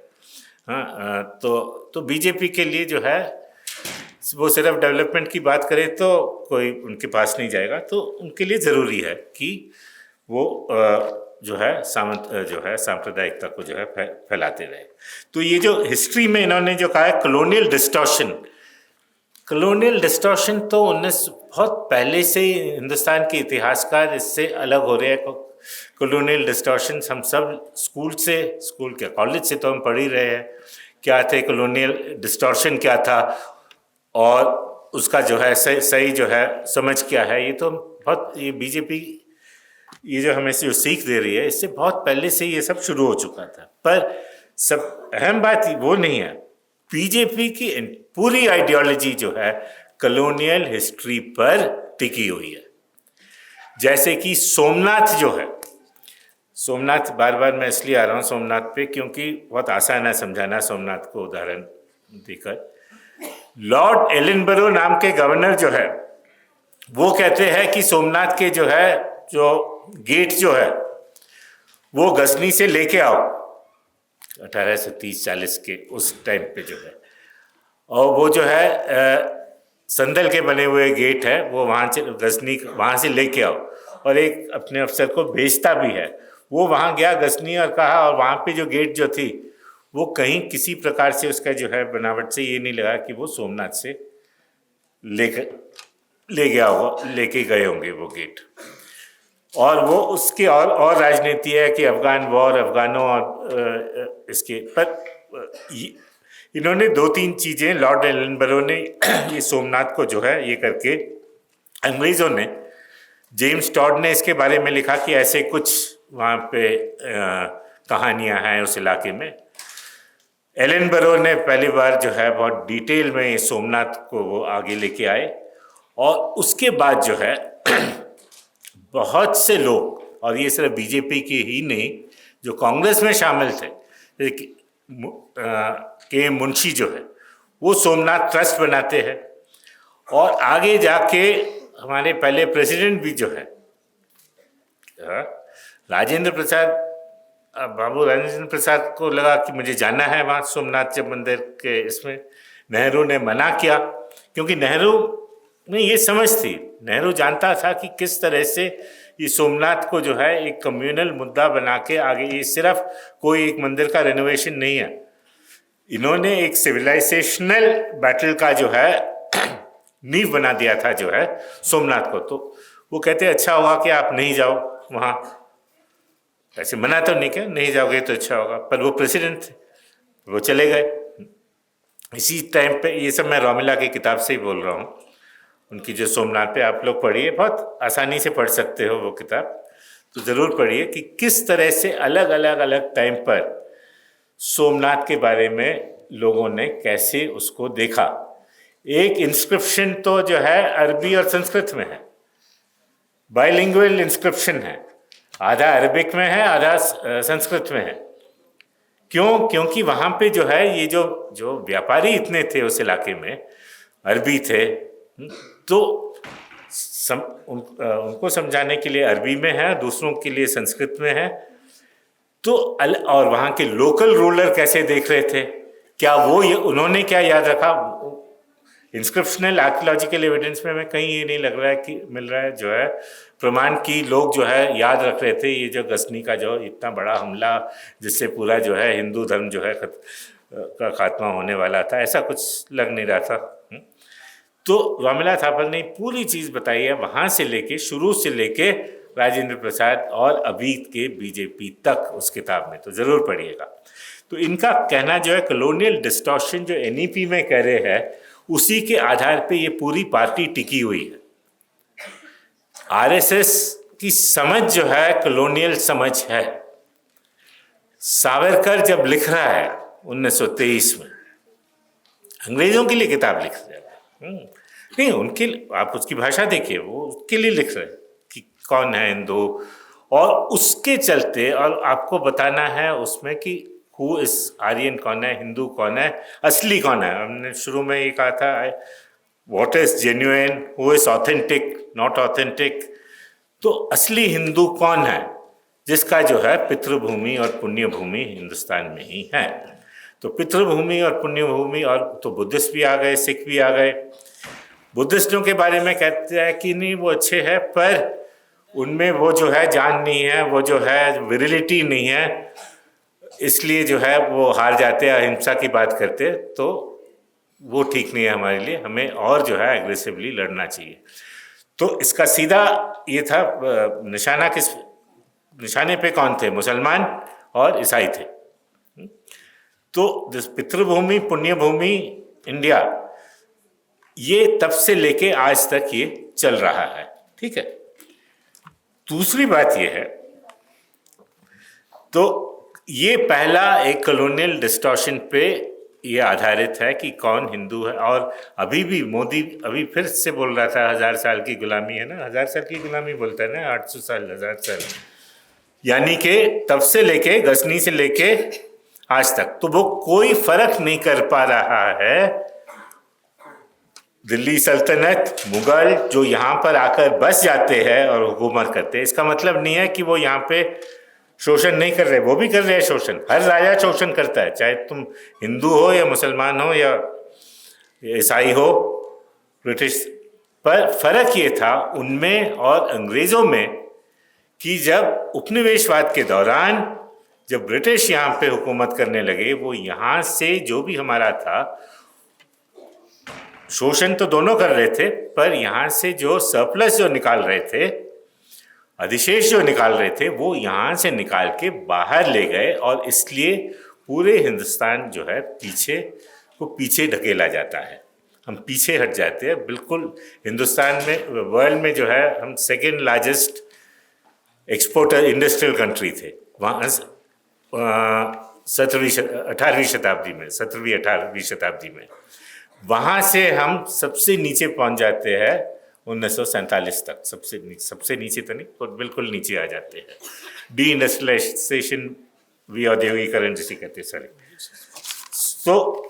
हाँ। तो बीजेपी के लिए जो है वो सिर्फ डेवलपमेंट की बात करे तो कोई उनके पास नहीं जाएगा, तो उनके लिए ज़रूरी है कि वो जो है सांप्रदायिकता को जो है फैलाते रहे। तो ये जो हिस्ट्री में इन्होंने जो कहा है कॉलोनियल डिस्टॉर्शन, तो बहुत पहले से ही हिंदुस्तान के इतिहासकार इससे अलग हो रहे हैं। कॉलोनियल डिस्टॉर्शन हम सब स्कूल के कॉलेज से तो हम पढ़ ही रहे हैं क्या थे कॉलोनियल डिस्टॉर्शन क्या था, और उसका जो है सही जो है समझ क्या है। ये तो बहुत, ये बीजेपी ये जो हमें जो सीख दे रही है, इससे बहुत पहले से ये सब शुरू हो चुका था। पर सब अहम बात वो नहीं है, बीजेपी की पूरी आइडियोलॉजी जो है कॉलोनियल हिस्ट्री पर टिकी हुई है। जैसे कि सोमनाथ जो है, सोमनाथ बार बार मैं इसलिए आ रहा हूँ सोमनाथ पे क्योंकि बहुत आसान है समझाना सोमनाथ को उदाहरण देकर। लॉर्ड एलिनबरो नाम के गवर्नर जो है वो कहते हैं कि सोमनाथ के जो है जो गेट जो है वो गजनी से लेके आओ 1830-40 के उस टाइम पे जो है, और वो जो है संदल के बने हुए गेट है वो वहाँ से गजनी वहाँ से लेके आओ, और एक अपने अफसर को भेजता भी है। वो वहाँ गया गजनी और कहा, और वहाँ पे जो गेट जो थी वो कहीं किसी प्रकार से उसका जो है बनावट से ये नहीं लगा कि वो सोमनाथ से लेके गए होंगे वो गेट। और वो उसके और राजनीति है कि अफगान वॉर, अफगानों और इसके पर इन्होंने 2-3 चीज़ें लॉर्ड एलिनबरो ने ये सोमनाथ को जो है ये करके, अंग्रेज़ों ने, जेम्स टॉड ने इसके बारे में लिखा कि ऐसे कुछ वहाँ पे कहानियाँ हैं उस इलाके में। एलिनबरो ने पहली बार जो है बहुत डिटेल में सोमनाथ को वो आगे लेके आए, और उसके बाद जो है बहुत से लोग, और ये सिर्फ बीजेपी के ही नहीं, जो कांग्रेस में शामिल थे, के मुंशी जो है वो सोमनाथ ट्रस्ट बनाते हैं, और आगे जाके हमारे पहले प्रेसिडेंट भी जो है राजेंद्र प्रसाद बाबू राजेंद्र प्रसाद को लगा कि मुझे जाना है वहाँ सोमनाथ जब मंदिर के इसमें, नेहरू ने मना किया, क्योंकि नेहरू में ये समझ थी, नेहरू जानता था कि किस तरह से ये सोमनाथ को जो है एक कम्युनल मुद्दा बना के आगे, ये सिर्फ कोई एक मंदिर का रेनोवेशन नहीं है, इन्होंने एक सिविलाइजेशनल बैटल का जो है नींव बना दिया था जो है सोमनाथ को। तो वो कहते अच्छा होगा कि आप नहीं जाओ वहाँ, ऐसे मना तो नहीं, क्या नहीं जाओगे तो अच्छा होगा, पर वो प्रेसिडेंट थे, वो चले गए। इसी टाइम पे, ये सब मैं रोमिला की किताब से ही बोल रहा हूँ, उनकी जो सोमनाथ पे, आप लोग पढ़िए, बहुत आसानी से पढ़ सकते हो वो किताब, तो ज़रूर पढ़िए कि किस तरह से अलग अलग अलग टाइम पर सोमनाथ के बारे में लोगों ने कैसे उसको देखा। एक इंस्क्रिप्शन तो जो है अरबी और संस्कृत में है, बाइलिंगुअल इंस्क्रिप्शन है, आधा अरबिक में है, आधा संस्कृत में है। क्यों? क्योंकि वहाँ पे जो है ये जो व्यापारी इतने थे उस इलाके में, अरबी थे, तो उनको समझाने के लिए अरबी में है, दूसरों के लिए संस्कृत में है। तो और वहाँ के लोकल रूलर कैसे देख रहे थे, क्या वो उन्होंने क्या याद रखा? इंस्क्रिप्शनल आर्कियोलॉजिकल एविडेंस में हमें कहीं ये नहीं लग रहा है कि मिल रहा है जो है प्रमाण की लोग जो है याद रख रहे थे ये जो गजनी का जो इतना बड़ा हमला, जिससे पूरा जो है हिंदू धर्म जो है का खात्मा होने वाला था, ऐसा कुछ लग नहीं रहा था। तो रोमिला थापर ने पूरी चीज़ बताई है, वहाँ से लेके, शुरू से लेके राजेंद्र प्रसाद और अभी के बीजेपी तक, उस किताब में तो ज़रूर पढ़िएगा। तो इनका कहना जो है कॉलोनियल डिस्टॉर्शन जो एनईपी में कह रहे हैं, उसी के आधार पे ये पूरी पार्टी टिकी हुई है। आरएसएस की समझ जो है कॉलोनियल समझ है। सावरकर जब लिख रहा है 1923 में, अंग्रेजों के लिए किताब लिख रहा है, नहीं उनके, आप उसकी भाषा देखिए, वो उसके लिए लिख रहे हैं कि कौन है हिंदू, और उसके चलते, और आपको बताना है उसमें कि हु इज आर्यन कौन है, हिंदू कौन है, असली कौन है। हमने शुरू में ये कहा था what is genuine, who is authentic, not authentic. तो असली हिंदू कौन है, जिसका जो है पितृभूमि और पुण्य भूमि हिंदुस्तान में ही है। तो पितृभूमि और पुण्य भूमि, और तो बुद्धिस्ट भी आ गए, सिख भी आ गए। बुद्धिस्टों के बारे में कहते हैं कि नहीं वो अच्छे हैं, पर उनमें वो जो है जान नहीं है, वो जो है विरिलिटी नहीं है, इसलिए जो है वो हार जाते हैं, अहिंसा की बात करते, तो वो ठीक नहीं है हमारे लिए, हमें और जो है एग्रेसिवली लड़ना चाहिए। तो इसका सीधा ये था, निशाने पे कौन थे, मुसलमान और ईसाई थे। तो पितृभूमि पुण्य भूमि इंडिया, ये तब से लेके आज तक ये चल रहा है, ठीक है। दूसरी बात ये है, तो ये पहला एक कॉलोनियल डिस्टॉर्शन पे ये आधारित है कि कौन हिंदू है। और अभी भी मोदी अभी फिर से बोल रहा था 1000 साल की गुलामी है ना, 1000 साल की गुलामी बोलता है ना, 800 साल 1000 साल, यानी कि तब से लेके गजनी से लेके आज तक, तो वो कोई फर्क नहीं कर पा रहा है। दिल्ली सल्तनत, मुगल जो यहाँ पर आकर बस जाते हैं और हुकूमत करते हैं, इसका मतलब नहीं है कि वो यहाँ पे शोषण नहीं कर रहे, वो भी कर रहे हैं शोषण। हर राजा शोषण करता है, चाहे तुम हिंदू हो या मुसलमान हो या ईसाई हो, ब्रिटिश। पर फर्क ये था उनमें और अंग्रेजों में कि जब उपनिवेशवाद के दौरान जब ब्रिटिश यहाँ पे हुकूमत करने लगे, वो यहाँ से जो भी हमारा था, शोषण तो दोनों कर रहे थे, पर यहाँ से जो सरप्लस जो निकाल रहे थे, अधिशेष जो निकाल रहे थे, वो यहाँ से निकाल के बाहर ले गए, और इसलिए पूरे हिंदुस्तान जो है पीछे ढकेला जाता है, हम पीछे हट जाते हैं बिल्कुल। हिंदुस्तान में, वर्ल्ड में जो है हम second largest exporter industrial country थे वहाँ 17वीं शताब्दी में, 17वीं 18वीं शताब्दी में। वहाँ से हम सबसे नीचे पहुँच जाते हैं 1947 तक, सबसे नीचे तो नहीं, पर बिल्कुल नीचे आ जाते हैं। डी इंडस्ट्रियलाइजेशन, विऔद्योगीकरण जिसे कहते हैं, सॉरी। तो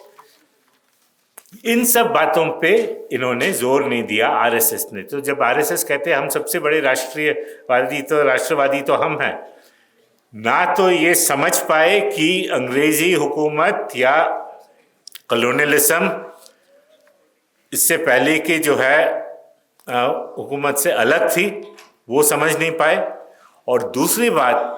इन सब बातों पे इन्होंने जोर नहीं दिया आरएसएस ने। तो जब आरएसएस कहते हैं हम सबसे बड़े राष्ट्रवादी तो हम हैं, ना तो ये समझ पाए कि अंग्रेजी हुकूमत या कॉलोनियलिज्म इससे पहले के जो है हुकूमत से अलग थी, वो समझ नहीं पाए। और दूसरी बात,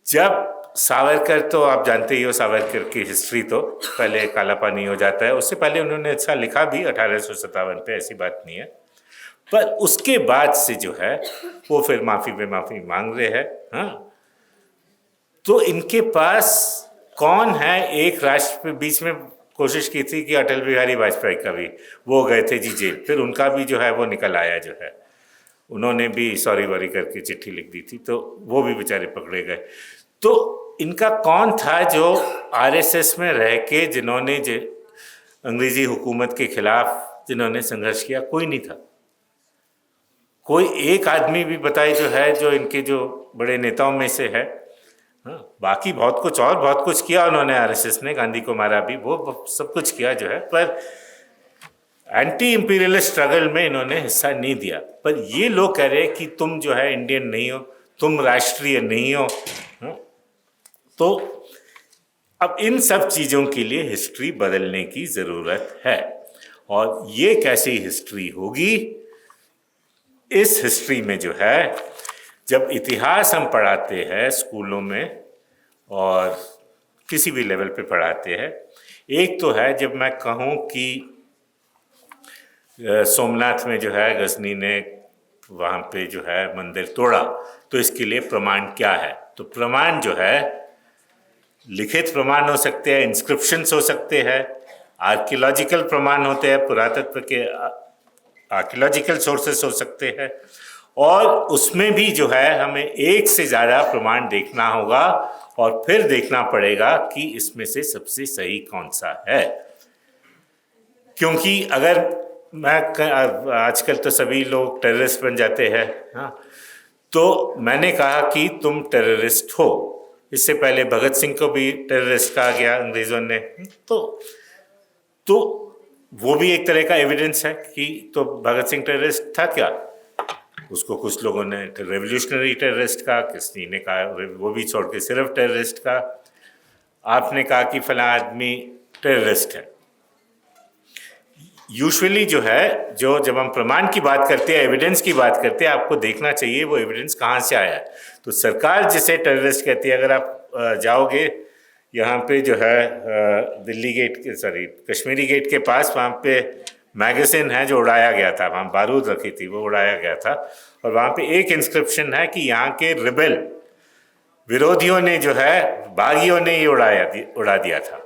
जब सावरकर, तो आप जानते ही हो सावरकर की हिस्ट्री, तो पहले काला पानी हो जाता है, उससे पहले उन्होंने अच्छा लिखा भी 1857 पे, ऐसी बात नहीं है। पर उसके बाद से जो है वो फिर माफ़ी पे माफ़ी मांग रहे हैं। हाँ, तो इनके पास कौन है? एक राष्ट्र पे बीच में कोशिश की थी कि अटल बिहारी वाजपेयी का भी, वो गए थे जी जेल, फिर उनका भी जो है वो निकल आया, जो है उन्होंने भी सॉरी वॉरी करके चिट्ठी लिख दी थी, तो वो भी बेचारे पकड़े गए। तो इनका कौन था जो आरएसएस में रह के जिन्होंने अंग्रेजी हुकूमत के खिलाफ जिन्होंने संघर्ष किया? कोई नहीं था। कोई एक आदमी भी बताए जो है, जो इनके जो बड़े नेताओं में से है। हाँ, बाकी बहुत कुछ और बहुत कुछ किया उन्होंने, आरएसएस ने गांधी को मारा भी, वो सब कुछ किया जो है, पर एंटी इंपीरियलिस्ट स्ट्रगल में इन्होंने हिस्सा नहीं दिया। पर ये लोग कह रहे हैं कि तुम जो है इंडियन नहीं हो, तुम राष्ट्रीय नहीं हो। तो अब इन सब चीज़ों के लिए हिस्ट्री बदलने की ज़रूरत है। और ये कैसी हिस्ट्री होगी? इस हिस्ट्री में जो है, जब इतिहास हम पढ़ाते हैं स्कूलों में और किसी भी लेवल पे पढ़ाते हैं, एक तो है जब मैं कहूँ कि सोमनाथ में जो है गजनी ने वहाँ पे जो है मंदिर तोड़ा, तो इसके लिए प्रमाण क्या है? तो प्रमाण जो है, लिखित प्रमाण हो सकते हैं, इंस्क्रिप्शंस हो सकते हैं, आर्कियोलॉजिकल प्रमाण होते हैं, पुरातत्व के आर्कियोलॉजिकल सोर्सेस हो सकते हैं, और उसमें भी जो है हमें एक से ज़्यादा प्रमाण देखना होगा और फिर देखना पड़ेगा कि इसमें से सबसे सही कौन सा है। क्योंकि अगर आजकल तो सभी लोग टेररिस्ट बन जाते हैं। हाँ, तो मैंने कहा कि तुम टेररिस्ट हो, इससे पहले भगत सिंह को भी टेररिस्ट कहा गया अंग्रेज़ों ने, तो वो भी एक तरह का एविडेंस है कि तो भगत सिंह टेररिस्ट था क्या? उसको कुछ लोगों ने रेवोल्यूशनरी टेररिस्ट कहा, किसी ने कहा वो भी छोड़ के सिर्फ टेररिस्ट का। आपने कहा कि फला आदमी टेररिस्ट है। यूजुअली जो है, जो जब हम प्रमाण की बात करते हैं, एविडेंस की बात करते हैं, आपको देखना चाहिए वो एविडेंस कहाँ से आया है। तो सरकार जिसे टेररिस्ट कहती है, अगर आप जाओगे यहाँ पे जो है दिल्ली गेट के, सॉरी कश्मीरी गेट के पास, वहाँ पे मैगजीन है जो उड़ाया गया था, वहाँ बारूद रखी थी, वो उड़ाया गया था, और वहाँ पे एक इंस्क्रिप्शन है कि यहाँ के रिबेल विरोधियों ने जो है, बागियों ने ये उड़ा दिया था।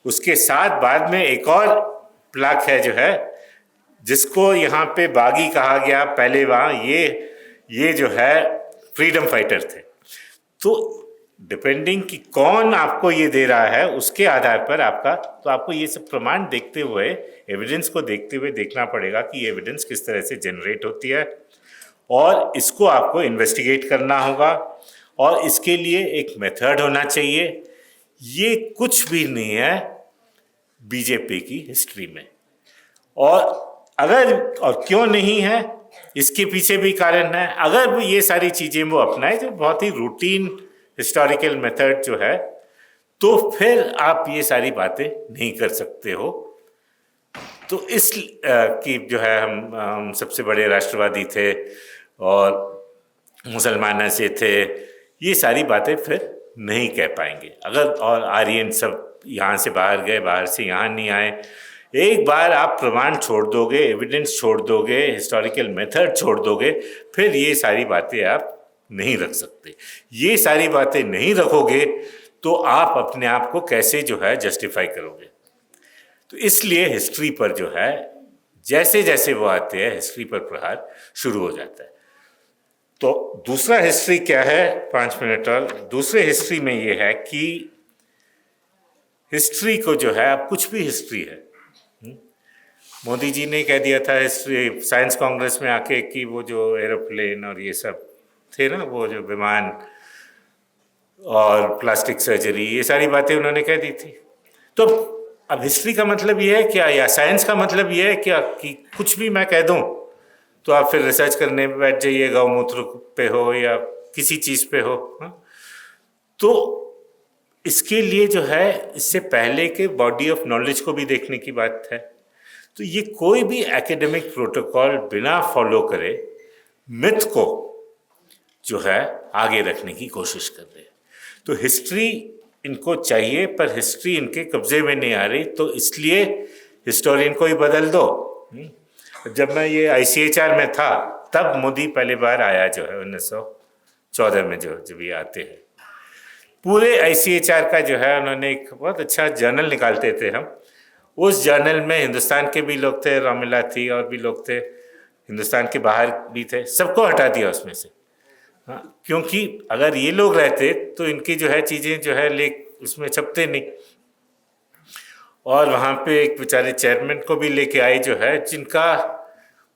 उसके साथ बाद में एक और प्लाक है जो है, जिसको यहाँ पे बागी कहा गया, पहले वहाँ ये जो है फ्रीडम फाइटर थे। तो डिपेंडिंग कि कौन आपको ये दे रहा है, उसके आधार पर आपको ये सब प्रमाण देखते हुए, एविडेंस को देखते हुए देखना पड़ेगा कि ये एविडेंस किस तरह से जनरेट होती है, और इसको आपको इन्वेस्टिगेट करना होगा, और इसके लिए एक मेथड होना चाहिए। ये कुछ भी नहीं है बीजेपी की हिस्ट्री में। और क्यों नहीं है, इसके पीछे भी कारण है। अगर वो ये सारी चीज़ें वो अपनाए, जो बहुत ही रूटीन हिस्टोरिकल मेथड जो है, तो फिर आप ये सारी बातें नहीं कर सकते हो। तो इस की जो है, हम सबसे बड़े राष्ट्रवादी थे और मुसलमान से थे, ये सारी बातें फिर नहीं कह पाएंगे अगर, और आर्यन सब यहाँ से बाहर गए, बाहर से यहाँ नहीं आए। एक बार आप प्रमाण छोड़ दोगे, एविडेंस छोड़ दोगे, हिस्टोरिकल मेथड छोड़ दोगे, फिर ये सारी बातें आप नहीं रख सकते। ये सारी बातें नहीं रखोगे तो आप अपने आप को कैसे जो है जस्टिफाई करोगे? तो इसलिए हिस्ट्री पर जो है, जैसे जैसे वो आते हैं, हिस्ट्री पर प्रहार शुरू हो जाता है। तो दूसरा हिस्ट्री क्या है? 5 मिनट और। दूसरे हिस्ट्री में ये है कि हिस्ट्री को जो है, अब कुछ भी हिस्ट्री है। मोदी जी ने कह दिया था हिस्ट्री साइंस कांग्रेस में आके कि वो जो एरोप्लेन और ये सब थे ना, वो जो विमान और प्लास्टिक सर्जरी, ये सारी बातें उन्होंने कह दी थी। तो अब हिस्ट्री का मतलब ये है क्या, या साइंस का मतलब ये है क्या कि कुछ भी मैं कह दूं तो आप फिर रिसर्च करने बैठ जाइए, गौमूत्र पे हो या किसी चीज़ पे हो। हाँ? तो इसके लिए जो है इससे पहले के बॉडी ऑफ नॉलेज को भी देखने की बात है। तो ये कोई भी एकेडमिक प्रोटोकॉल बिना फॉलो करे मिथ को जो है आगे रखने की कोशिश कर रहे हैं। तो हिस्ट्री इनको चाहिए, पर हिस्ट्री इनके कब्जे में नहीं आ रही, तो इसलिए हिस्टोरियन को ही बदल दो। जब मैं ये ICHR में था तब मोदी पहली बार आया जो है 1914 में, जो जब ये आते हैं पूरे ICHR का जो है उन्होंने एक बहुत अच्छा जर्नल निकालते थे हम। उस जर्नल में हिंदुस्तान के भी लोग थे, रामलीला थी और भी लोग थे, हिंदुस्तान के बाहर भी थे, सबको हटा दिया उसमें से। हाँ, क्योंकि अगर ये लोग रहते तो इनकी जो है चीज़ें जो है लेख उसमें छपते नहीं। और वहाँ पे एक बेचारे चेयरमैन को भी लेके आए जो है, जिनका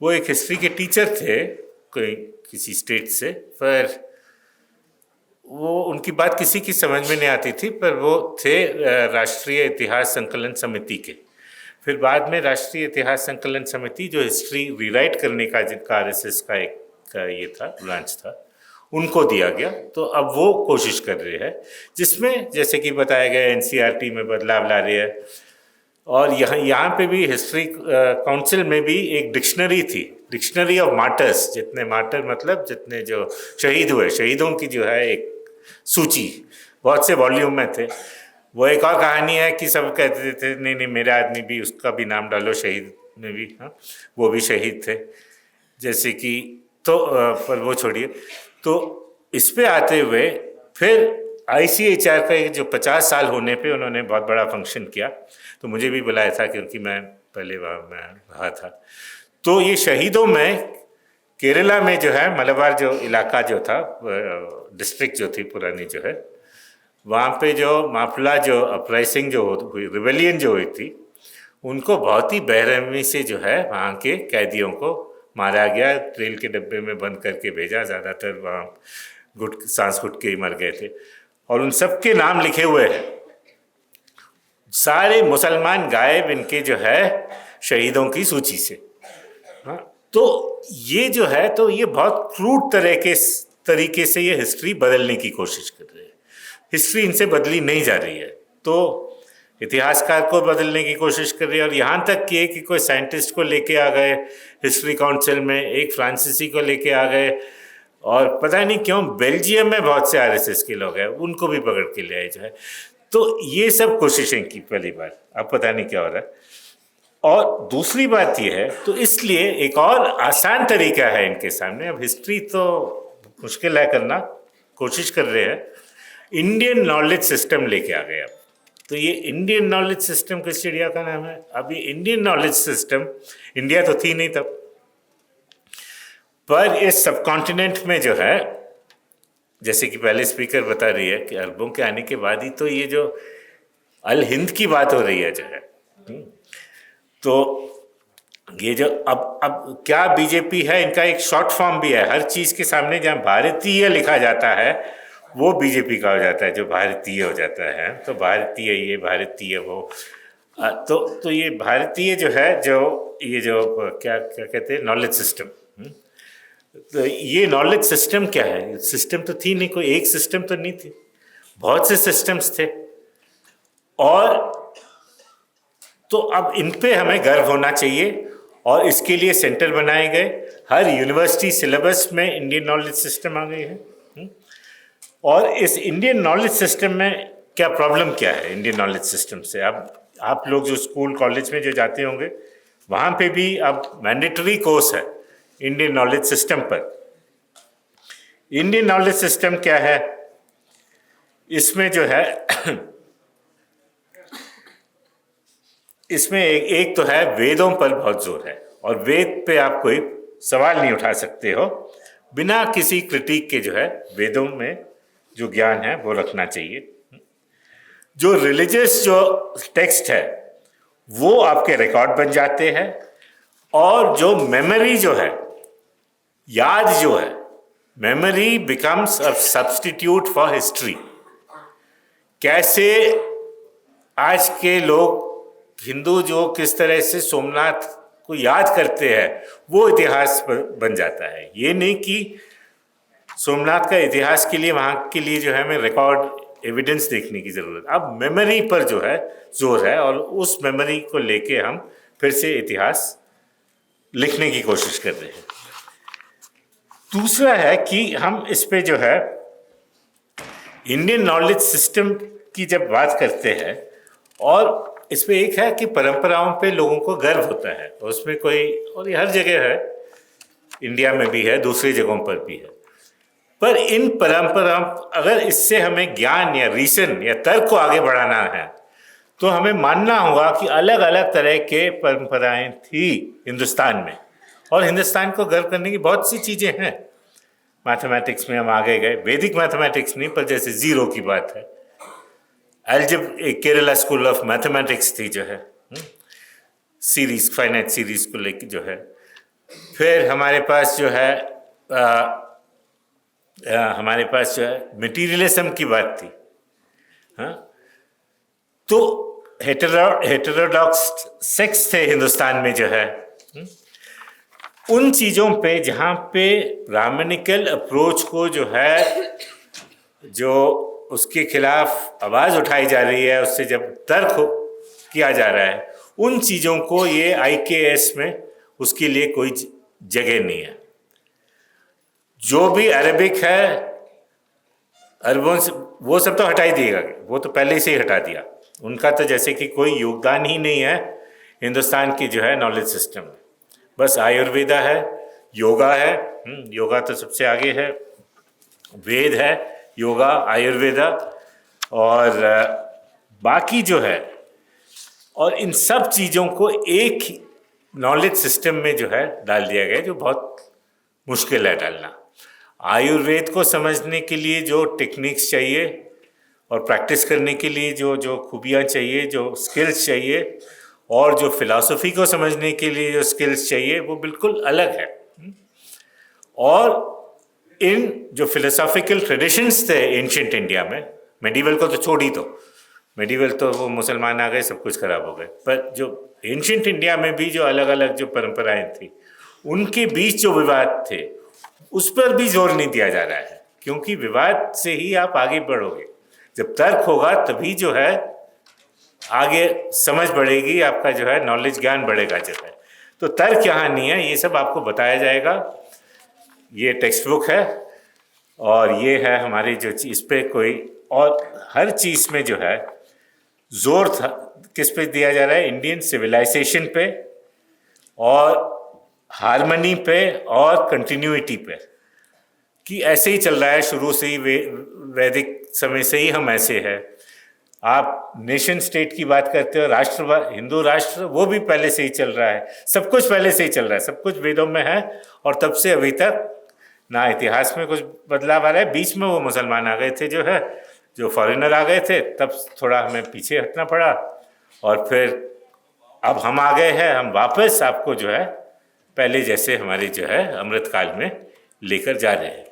वो एक हिस्ट्री के टीचर थे कोई किसी स्टेट से, पर वो उनकी बात किसी की समझ में नहीं आती थी, पर वो थे राष्ट्रीय इतिहास संकलन समिति के। फिर बाद में राष्ट्रीय इतिहास संकलन समिति जो हिस्ट्री रीराइट करने का जिनका RSS का एक ये था ब्रांच था, उनको दिया गया। तो अब वो कोशिश कर रहे हैं जिसमें जैसे कि बताया गया NCERT में बदलाव ला रही है। और यहाँ पे भी हिस्ट्री काउंसिल में भी एक डिक्शनरी थी, डिक्शनरी ऑफ मार्टर्स, जितने मार्टर मतलब जितने जो शहीद हुए, शहीदों की जो है एक सूची, बहुत से वॉल्यूम में थे। वो एक और कहानी है कि सब कहते थे नहीं नहीं मेरा आदमी भी, उसका भी नाम डालो शहीद में भी, हाँ वो भी शहीद थे जैसे कि। तो पर वो छोड़िए। तो इस पे आते हुए फिर ICHR का जो 50 साल होने पे उन्होंने बहुत बड़ा फंक्शन किया, तो मुझे भी बुलाया था क्योंकि मैं पहले वहाँ मैं रहा था। तो ये शहीदों में केरला में जो है मलबार जो इलाका जो था, डिस्ट्रिक्ट जो थी पुरानी जो है, वहाँ पे जो माफला जो अपराइजिंग जो हुई, रिवेलियन जो हुई थी, उनको बहुत ही बेरहमी से जो है वहाँ के कैदियों को मारा गया, रेल के डब्बे में बंद करके भेजा। ज़्यादातर वहाँ सांस घुट के ही मर गए थे और उन सब के नाम लिखे हुए हैं। सारे मुसलमान गायब इनके जो है शहीदों की सूची से। हाँ, तो ये जो है तो ये बहुत क्रूड तरीके से ये हिस्ट्री बदलने की कोशिश कर रहे हैं। हिस्ट्री इनसे बदली नहीं जा रही है, तो इतिहासकार को बदलने की कोशिश कर रही है। और यहाँ तक कि कोई साइंटिस्ट को लेके आ गए हिस्ट्री काउंसिल में, एक फ्रांसीसी को लेके आ गए, और पता नहीं क्यों बेल्जियम में बहुत से RSS के लोग हैं, उनको भी पकड़ के ले आए जो है। तो ये सब कोशिशें की पहली बार, अब पता नहीं क्या हो रहा है। और दूसरी बात ये है, तो इसलिए एक और आसान तरीका है इनके सामने, अब हिस्ट्री तो मुश्किल है करना, कोशिश कर रहे हैं, इंडियन नॉलेज सिस्टम लेके आ गए अब। तो ये इंडियन नॉलेज सिस्टम किस चिड़िया का नाम है? अब ये इंडियन नॉलेज सिस्टम, इंडिया तो थी नहीं तब, पर इस सब कॉन्टिनेंट में जो है, जैसे कि पहले स्पीकर बता रही है कि अरबों के आने के बाद ही तो ये जो अल हिंद की बात हो रही है जो है, तो ये जो अब क्या बीजेपी है, इनका एक शॉर्ट फॉर्म भी है। हर चीज़ के सामने जहाँ भारतीय लिखा जाता है वो बीजेपी का हो जाता है, जो भारतीय हो जाता है। तो भारतीय ये, भारतीय वो, तो ये भारतीय जो है, जो ये जो क्या क्या कहते हैं नॉलेज सिस्टम, तो ये नॉलेज सिस्टम क्या है? सिस्टम तो थी नहीं, कोई एक सिस्टम तो नहीं थी, बहुत से सिस्टम्स थे। और तो अब इन पे हमें गर्व होना चाहिए, और इसके लिए सेंटर बनाए गए। हर यूनिवर्सिटी सिलेबस में इंडियन नॉलेज सिस्टम आ गई है। और इस इंडियन नॉलेज सिस्टम में क्या प्रॉब्लम क्या है इंडियन नॉलेज सिस्टम से? अब आप लोग जो स्कूल कॉलेज में जो जाते होंगे, वहाँ पे भी अब मैंडेटरी कोर्स है इंडियन नॉलेज सिस्टम पर। इंडियन नॉलेज सिस्टम क्या है? इसमें जो है इसमें एक तो है वेदों पर बहुत जोर है, और वेद पे आप कोई सवाल नहीं उठा सकते हो बिना किसी क्रिटिक के। जो है वेदों में जो ज्ञान है वो रखना चाहिए। जो रिलीजियस जो टेक्स्ट है वो आपके रिकॉर्ड बन जाते हैं, और जो मेमोरी जो है, याद जो है, memory becomes a substitute for history. कैसे आज के लोग हिंदू जो किस तरह से सोमनाथ को याद करते हैं, वो इतिहास बन जाता है। ये नहीं कि सोमनाथ का इतिहास के लिए, वहाँ के लिए जो है हमें रिकॉर्ड एविडेंस देखने की ज़रूरत। अब मेमोरी पर जो है जोर है और उस मेमोरी को लेके हम फिर से इतिहास लिखने की कोशिश कर रहे हैं। दूसरा है कि हम इस पे जो है इंडियन नॉलेज सिस्टम की जब बात करते हैं, और इस पे एक है कि परंपराओं पे लोगों को गर्व होता है, और उसमें कोई, और ये हर जगह है, इंडिया में भी है, दूसरी जगहों पर भी है। पर इन परंपराओं, अगर इससे हमें ज्ञान या रीजन या तर्क को आगे बढ़ाना है तो हमें मानना होगा कि अलग अलग तरह के परंपराएं थी हिंदुस्तान में, और हिंदुस्तान को गर्व करने की बहुत सी चीज़ें हैं। मैथमेटिक्स में हम आगे गए, वैदिक मैथमेटिक्स नहीं, पर जैसे जीरो की बात है, केरला स्कूल ऑफ मैथमेटिक्स थी जो है, सीरीज, फाइनाइट सीरीज को लेकर जो है। फिर हमारे पास जो है मटीरियलिज्म की बात थी। हाँ, तो हेटेरोडॉक्स सेक्स थे हिंदुस्तान में जो है। उन चीज़ों पे जहाँ पे ब्राह्मणिकल अप्रोच को जो है, जो उसके खिलाफ आवाज़ उठाई जा रही है, उससे जब तर्क किया जा रहा है, उन चीज़ों को ये IKS में उसके लिए कोई जगह नहीं है। जो भी अरबिक है, अरबों से वो सब तो हटा ही दिएगा, वो तो पहले से ही हटा दिया। उनका तो जैसे कि कोई योगदान ही नहीं है हिंदुस्तान की जो है नॉलेज सिस्टम में। बस आयुर्वेदा है, योगा है, योगा तो सबसे आगे है, वेद है, योगा, आयुर्वेदा, और बाकी जो है, और इन सब चीज़ों को एक नॉलेज सिस्टम में जो है डाल दिया गया, जो बहुत मुश्किल है डालना। आयुर्वेद को समझने के लिए जो टेक्निक्स चाहिए और प्रैक्टिस करने के लिए जो जो खूबियाँ चाहिए, जो स्किल्स चाहिए, और जो फिलॉसफी को समझने के लिए जो स्किल्स चाहिए, वो बिल्कुल अलग है। और इन जो फिलोसॉफिकल ट्रेडिशंस थे एंशिएंट इंडिया में, मेडिवल को तो छोड़ ही दो, मेडिवल तो वो मुसलमान आ गए, सब कुछ खराब हो गए, पर जो एंशिएंट इंडिया में भी जो अलग अलग जो परंपराएं थी, उनके बीच जो विवाद थे, उस पर भी जोर नहीं दिया जा रहा है, क्योंकि विवाद से ही आप आगे बढ़ोगे। जब तर्क होगा तभी जो है आगे समझ बढ़ेगी, आपका जो है नॉलेज, ज्ञान बढ़ेगा जो है। तो तर्क यहाँ नहीं है, ये सब आपको बताया जाएगा। ये टेक्स्ट बुक है, और ये है हमारी जो चीज़ पे कोई, और हर चीज़ में जो है जोर था किस पे दिया जा रहा है, इंडियन सिविलाइजेशन पे, और हारमनी पे, और कंटिन्यूटी पे, कि ऐसे ही चल रहा है शुरू से ही, वैदिक समय से ही हम ऐसे हैं। आप नेशन स्टेट की बात करते हो, राष्ट्र, हिंदू राष्ट्र, वो भी पहले से ही चल रहा है, सब कुछ पहले से ही चल रहा है, सब कुछ वेदों में है, और तब से अभी तक ना इतिहास में कुछ बदलाव आ रहा है। बीच में वो मुसलमान आ गए थे जो है, जो फॉरेनर आ गए थे, तब थोड़ा हमें पीछे हटना पड़ा, और फिर अब हम आ गए हैं, हम वापस आपको जो है पहले जैसे हमारे जो है अमृतकाल में लेकर जा रहे हैं।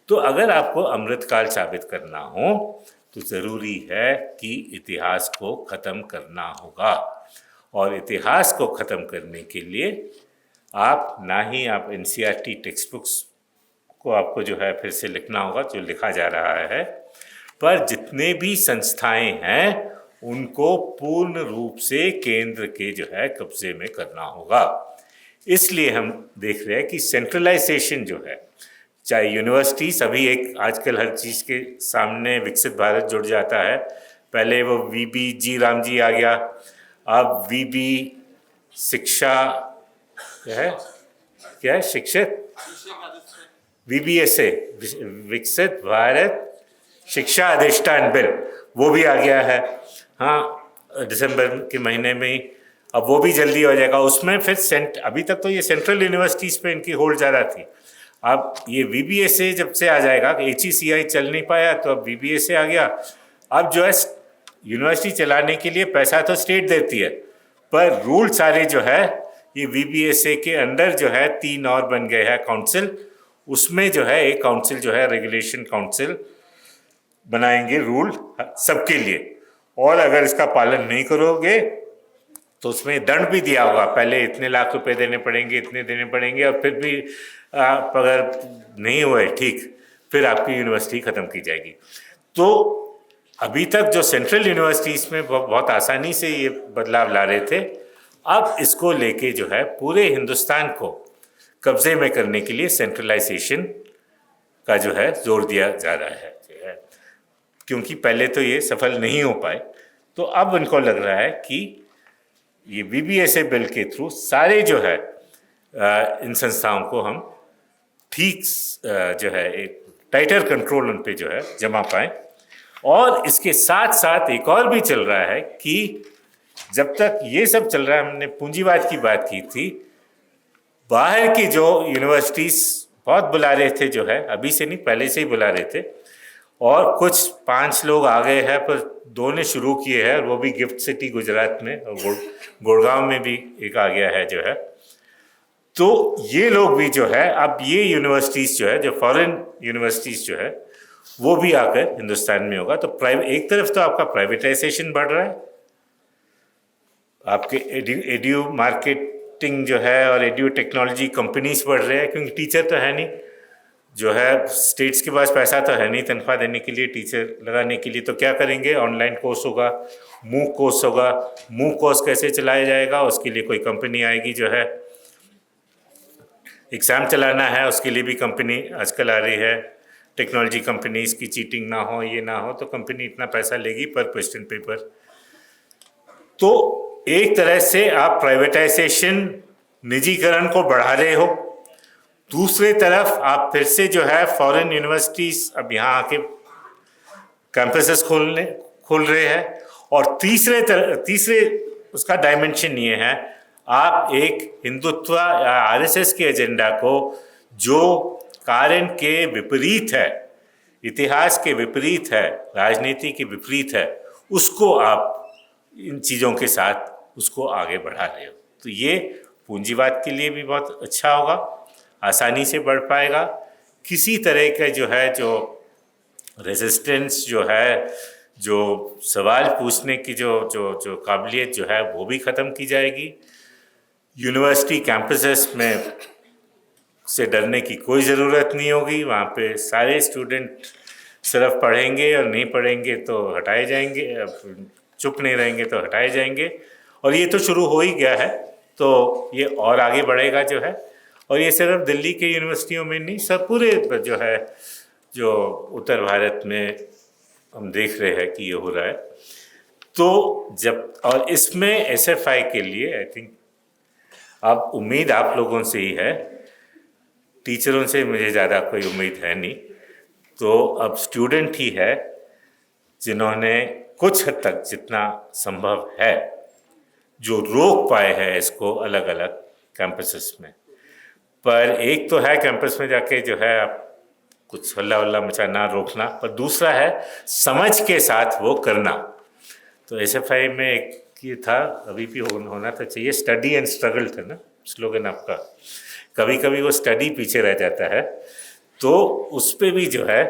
तो अगर आपको अमृतकाल साबित करना हो तो ज़रूरी है कि इतिहास को ख़त्म करना होगा, और इतिहास को ख़त्म करने के लिए आप ना ही आप NCERT टेक्स्ट बुक्स को आपको जो है फिर से लिखना होगा, जो लिखा जा रहा है, पर जितने भी संस्थाएं हैं उनको पूर्ण रूप से केंद्र के जो है कब्जे में करना होगा। इसलिए हम देख रहे हैं कि सेंट्रलाइजेशन जो है, चाहे यूनिवर्सिटी, सभी एक आजकल हर चीज़ के सामने विकसित भारत जुड़ जाता है। पहले वो VBG राम जी आ गया, अब VB शिक्षा क्या है शिक्षित, VBSA विकसित भारत शिक्षा अधिष्ठान बिल, वो भी आ गया है। हाँ, दिसंबर के महीने में ही, अब वो भी जल्दी हो जाएगा। उसमें फिर अभी तक तो ये सेंट्रल यूनिवर्सिटीज़ पे इनकी होल्ड ज़्यादा थी, अब ये VBSA जब से आ जाएगा, HECI चल नहीं पाया तो अब VBSA आ गया। अब जो है यूनिवर्सिटी चलाने के लिए पैसा तो स्टेट देती है, पर रूल सारे जो है ये VBSA के अंडर जो है 3 और बन गए हैं काउंसिल, उसमें जो है एक काउंसिल जो है रेगुलेशन काउंसिल बनाएंगे रूल सबके लिए, और अगर इसका पालन नहीं करोगे तो उसमें दंड भी दिया होगा, पहले इतने लाख रुपए देने पड़ेंगे, इतने देने पड़ेंगे, और फिर भी आप अगर नहीं हुए ठीक, फिर आपकी यूनिवर्सिटी ख़त्म की जाएगी। तो अभी तक जो सेंट्रल यूनिवर्सिटीज़ में बहुत आसानी से ये बदलाव ला रहे थे, अब इसको लेके जो है पूरे हिंदुस्तान को कब्जे में करने के लिए सेंट्रलाइजेशन का जो है जोर दिया जा रहा है जो है। क्योंकि पहले तो ये सफल नहीं हो पाए, तो अब उनको लग रहा है कि ये बीबीएसए बिल के थ्रू सारे जो है इन संस्थाओं को हम ठीक जो है एक टाइटर कंट्रोल उन पे जो है जमा पाएं। और इसके साथ साथ एक और भी चल रहा है कि जब तक ये सब चल रहा है, हमने पूंजीवाद की बात की थी, बाहर की जो यूनिवर्सिटीज़ बहुत बुला रहे थे जो है, अभी से नहीं पहले से ही बुला रहे थे, और कुछ 5 लोग आ गए हैं, पर 2 ने शुरू किए हैं, और वो भी गिफ्ट सिटी गुजरात में, और गुड़गांव में भी एक आ गया है जो है। तो ये लोग भी जो है, अब ये यूनिवर्सिटीज़ जो है, जो फॉरेन यूनिवर्सिटीज़ जो है, वो भी आकर हिंदुस्तान में होगा। तो एक तरफ तो आपका प्राइवेटाइजेशन बढ़ रहा है, आपके एड्यू मार्केटिंग जो है और एड्यू टेक्नोलॉजी कंपनीज बढ़ रहे हैं, क्योंकि टीचर तो है नहीं जो है, स्टेट्स के पास पैसा तो है नहीं तनख्वाह देने के लिए, टीचर लगाने के लिए, तो क्या करेंगे, ऑनलाइन कोर्स होगा, मूक कोर्स होगा। मूक कोर्स कैसे चलाया जाएगा, उसके लिए कोई कंपनी आएगी जो है। एग्ज़ाम चलाना है, उसके लिए भी कंपनी आजकल आ रही है, टेक्नोलॉजी कंपनीज की चीटिंग ना हो, ये ना हो, तो कंपनी इतना पैसा लेगी पर क्वेश्चन पेपर। तो एक तरह से आप प्राइवेटाइजेशन, निजीकरण को बढ़ा रहे हो, दूसरे तरफ आप फिर से जो है फॉरेन यूनिवर्सिटीज़ अब यहाँ आके कैंपसेस खोल रहे हैं। और तीसरे उसका डायमेंशन ये है, आप एक हिंदुत्व या आरएसएस के एजेंडा को, जो कारण के विपरीत है, इतिहास के विपरीत है, राजनीति के विपरीत है, उसको आप इन चीज़ों के साथ उसको आगे बढ़ा रहे हो। तो ये पूंजीवाद के लिए भी बहुत अच्छा होगा, आसानी से बढ़ पाएगा। किसी तरह का जो है, जो रेजिस्टेंस जो है, जो सवाल पूछने की जो काबिलियत जो है, वो भी ख़त्म की जाएगी। यूनिवर्सिटी कैंपसेस में से डरने की कोई ज़रूरत नहीं होगी, वहाँ पे सारे स्टूडेंट सिर्फ पढ़ेंगे, और नहीं पढ़ेंगे तो हटाए जाएंगे, चुप नहीं रहेंगे तो हटाए जाएंगे। और ये तो शुरू हो ही गया है, तो ये और आगे बढ़ेगा जो है। और ये सिर्फ दिल्ली के यूनिवर्सिटियों में नहीं, सब पूरे जो है, जो उत्तर भारत में हम देख रहे हैं कि ये हो रहा है। तो जब, और इसमें एसएफआई के लिए आई थिंक अब उम्मीद आप लोगों से ही है, टीचरों से मुझे ज़्यादा कोई उम्मीद है नहीं। तो अब स्टूडेंट ही है जिन्होंने कुछ हद तक जितना संभव है जो रोक पाए हैं इसको अलग अलग कैंपसेस में। पर एक तो है कैंपस में जाके जो है आप कुछ हल्ला वल्ला मचाना, रोकना, पर दूसरा है समझ के साथ वो करना। तो एसएफआई में एक ये था, अभी भी होना था चाहिए, स्टडी एंड स्ट्रगल था ना स्लोगन आपका। कभी कभी वो स्टडी पीछे रह जाता है, तो उस पर भी जो है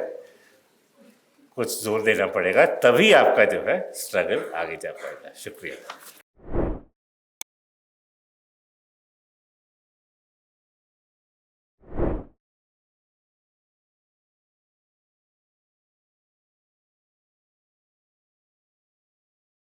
कुछ जोर देना पड़ेगा, तभी आपका जो है स्ट्रगल आगे जा पाएगा। शुक्रिया।